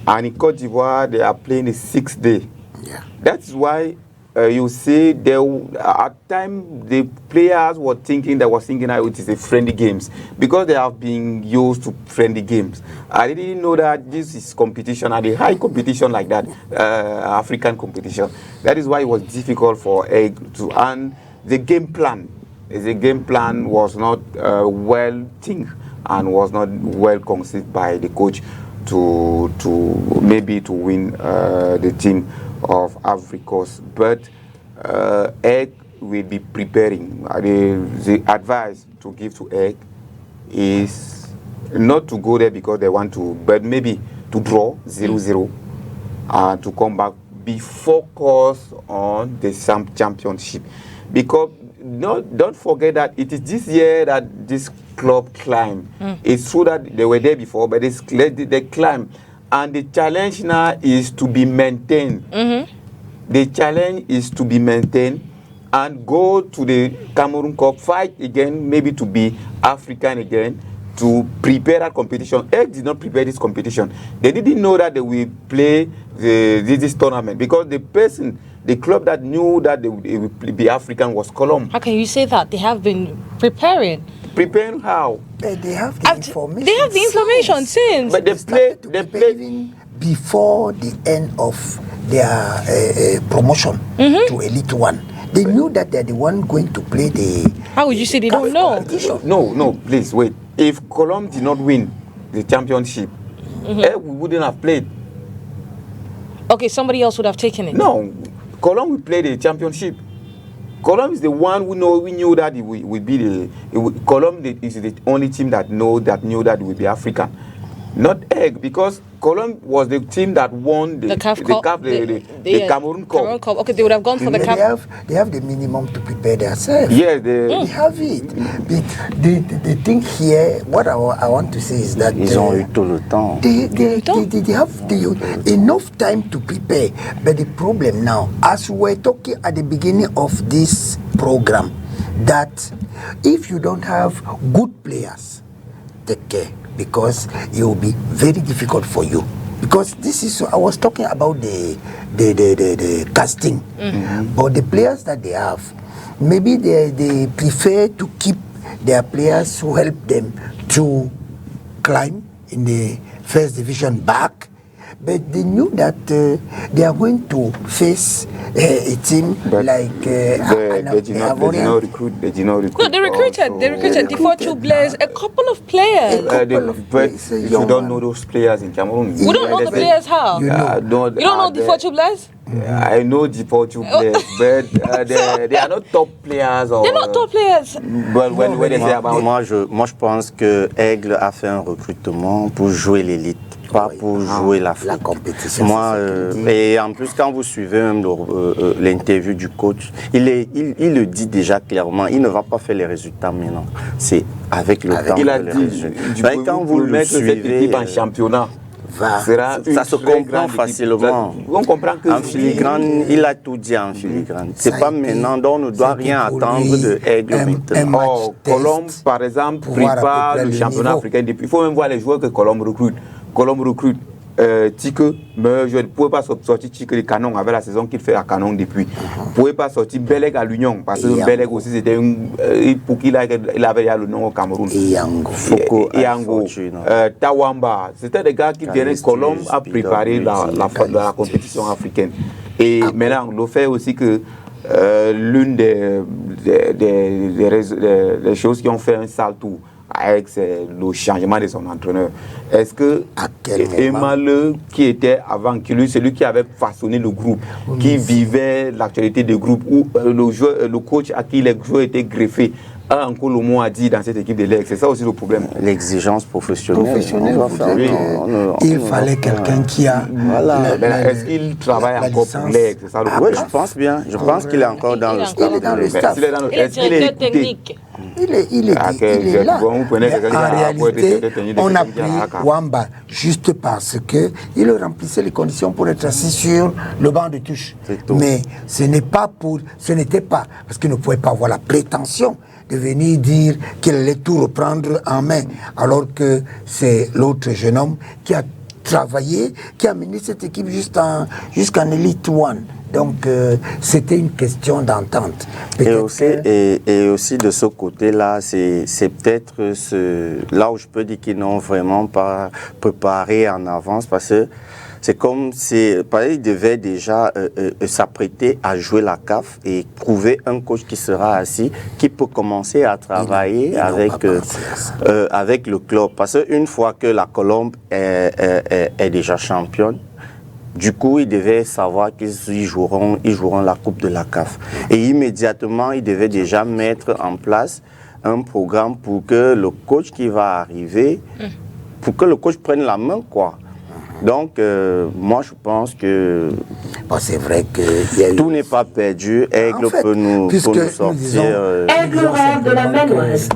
and in Côte d'Ivoire they are playing the 6th day. Yeah. That's why you see at times the players were thinking that it is a friendly games because they have been used to friendly games. I didn't know that this is competition and a high competition like that, African competition. That is why it was difficult for Egg to, and the game plan was not well think and was not well conceived by the coach to maybe to win the team of Africos, but Egg will be preparing. The advice to give to Egg is not to go there because they want to, but maybe to draw 0-0 and to come back, be focused on the championship. Because don't forget that it is this year that this club climbed. It's true that they were there before, but they climbed. And the challenge now is to be maintained. The challenge is to be maintained and go to the Cameroon Cup, fight again, maybe to be African again, to prepare that competition. Egg did not prepare this competition. They didn't know that they will play this tournament because the club that knew that they will be African was Colombe. How can you say that? They have been preparing. Preparing how? They have the information. They have the information since. But they play even before the end of their promotion to Elite 1. They knew that they're the one going to play the. How would you say they don't know? No, please wait. If Colombe did not win the championship, we wouldn't have played. Okay, somebody else would have taken it. No, Colombe will play the championship. Colombe is the one we knew that it would be Colombe is the only team that knew that it would be African, not Egg, because Colombe was the team that won the Cameroon Cup. Okay, they would have gone for the Cup. They have the minimum to prepare themselves. Yes, they have it. But the thing here, what I want to say is that ils ont eu tout le temps. They have enough time to prepare. But the problem now, as we were talking at the beginning of this program, that if you don't have good players, take care, because it will be very difficult for you. Because this is, I was talking about the casting, but the players that they have, maybe they prefer to keep their players who help them to climb in the first division back, but they knew that they are going to face a team like they did not recruit. They did not recruit. No, they recruited. They recruited Defoe Blaise, a couple of players. But you don't know those players in Cameroon. We don't know the players how? You don't know Defoe Blaise? I know Defoe Blaise, but they are not top players. They're not top players. But when they say about... Moi, je pense que Aigle a fait un recrutement pour jouer l'élite, pas pour jouer la compétition. Moi, et en plus, quand vous suivez même l'interview du coach, il le dit déjà clairement, il ne va pas faire les résultats maintenant. C'est avec le temps. Il a dit, quand vous le suivez en championnat, ça se comprend facilement. On comprend que en filigrane, il a tout dit en filigrane. C'est pas maintenant, donc on ne doit rien attendre de Aigle maintenant. Colombe, par exemple, prépare le championnat africain. Il faut même voir les joueurs que Colombe recrute. Colombe recrute Tike, mais je ne pouvais pas sortir Tike de Canon avec la saison qu'il fait à Canon depuis. Je ne pouvais pas sortir Beleg à l'Union parce que Beleg aussi c'était pour qu'il avait le nom au Cameroun. Iango, Tawamba, c'était des gars qui venaient. Colombe à préparer la compétition africaine. Et maintenant, le fait aussi que l'une des choses qui ont fait un sale tour avec le changement de son entraîneur. Est-ce que Emale, qui était avant, celui qui avait façonné le groupe, qui vivait l'actualité du groupe, où le coach à qui les joueurs étaient greffés, a encore le mot à dire dans cette équipe de l'Aigle? C'est ça aussi le problème. L'exigence professionnelle. Il fallait quelqu'un qui a... Est-ce qu'il travaille encore pour l'Aigle? C'est ça le problème. Oui, je pense bien. Je pense qu'il est encore dans le staff. Il est dans le staff. Il est directeur technique. Il est là. En réalité, on a pris Wamba juste parce qu'il remplissait les conditions pour être assis sur le banc de touche. Mais ce n'était pas parce qu'il ne pouvait pas avoir la prétention de venir dire qu'il allait tout reprendre en main, alors que c'est l'autre jeune homme qui a travaillé, qui a mené cette équipe jusqu'en Elite One. Donc, c'était une question d'entente. Et aussi de ce côté-là, c'est peut-être là où je peux dire qu'ils n'ont vraiment pas préparé en avance, parce que c'est comme si il devait déjà s'apprêter à jouer la CAF et trouver un coach qui sera assis, qui peut commencer à travailler avec le club. Parce qu'une fois que la Colombe est déjà championne, du coup, ils devaient savoir qu'ils joueront la Coupe de la CAF. Et immédiatement, ils devaient déjà mettre en place un programme pour que le coach qui va arriver, pour que le coach prenne la main, quoi. Donc, moi, je pense que c'est vrai que tout n'est pas perdu. Aigle peut nous sortir. Aigle rêve de la Maine-Ouest.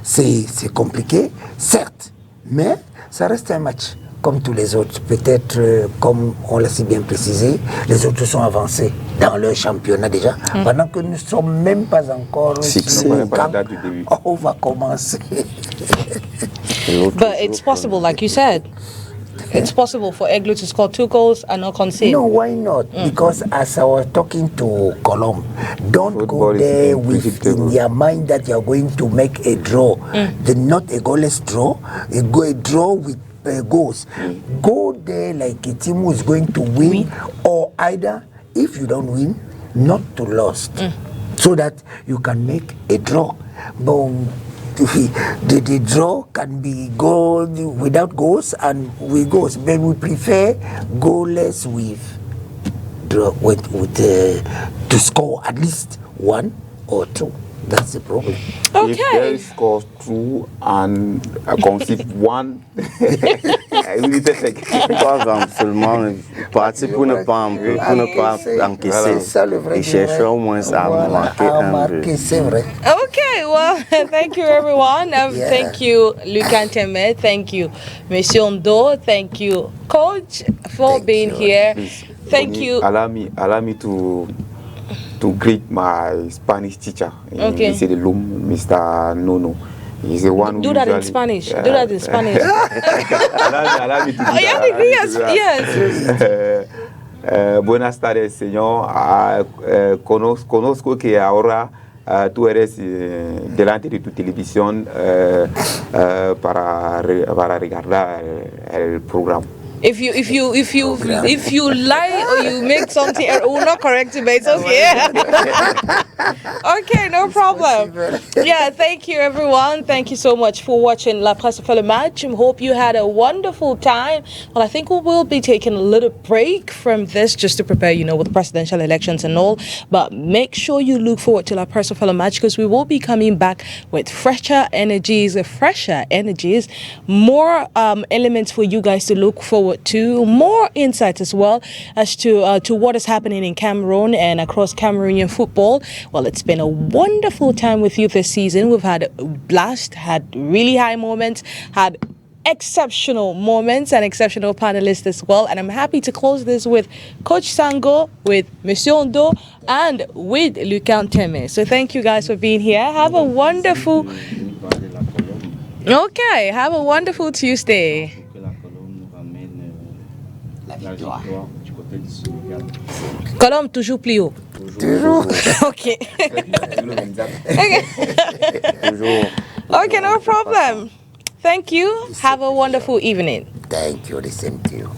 C'est compliqué, certes, mais ça reste un match comme tous les autres. Peut-être, comme on l'a si bien précisé, les autres sont avancés dans leur championnat déjà, pendant que nous ne sommes même pas encore sur le camp. On va commencer. But it's possible, like you said. It's possible for Aigle to score 2 goals and not concede. No, why not? Because as I was talking to Colombe, don't go there with in your mind that you are going to make a draw. Not a goalless draw, a draw with goals. Go there like a team who is going to win, or either, if you don't win, not to lose, so that you can make a draw. But the draw can be goal without goals and with goals, but we prefer goalless with draw to score at least 1 or 2. That's the problem. Okay. If they score 2 and concede 1, seulement partir pour ne pas encaisser et chercher au moins à marquer. C'est vrai. Okay, well, thank you everyone. Thank you, Lucan Teme. Thank you, Monsieur Ondo. Thank you, Coach, for being here. Thank you. Allow me to greet my Spanish teacher. Okay. He's the Lum, Mr. Nono. He's the one do that in Spanish. Do that in Spanish. allow me to do that. Yes. Buenas tardes, señor. Conozco que ahora tú eres delante de tu televisión para regarder el programa. If you lie or you make something, we'll not correct it, but it's okay. Okay, no problem. Yeah, thank you everyone. Thank you so much for watching La Presse fait le match. I hope you had a wonderful time. Well, I think we will be taking a little break from this just to prepare, with the presidential elections and all. But make sure you look forward to La Presse fait le match because we will be coming back with fresher energies, more elements for you guys to look forward to, more insights as well as to what is happening in Cameroon and across Cameroonian football. Well, it's been a wonderful time with you this season. We've had a blast, had really high moments, had exceptional moments and exceptional panelists as well. And I'm happy to close this with Coach Sango, with Monsieur Ondo, and with Lucan Teme. So thank you guys for being here. Have a wonderful... Okay, have a wonderful Tuesday. Colombe, toujours plus haut. Toujours. Okay. Okay, no problem. Thank you. Have a wonderful evening. Thank you. The same to you.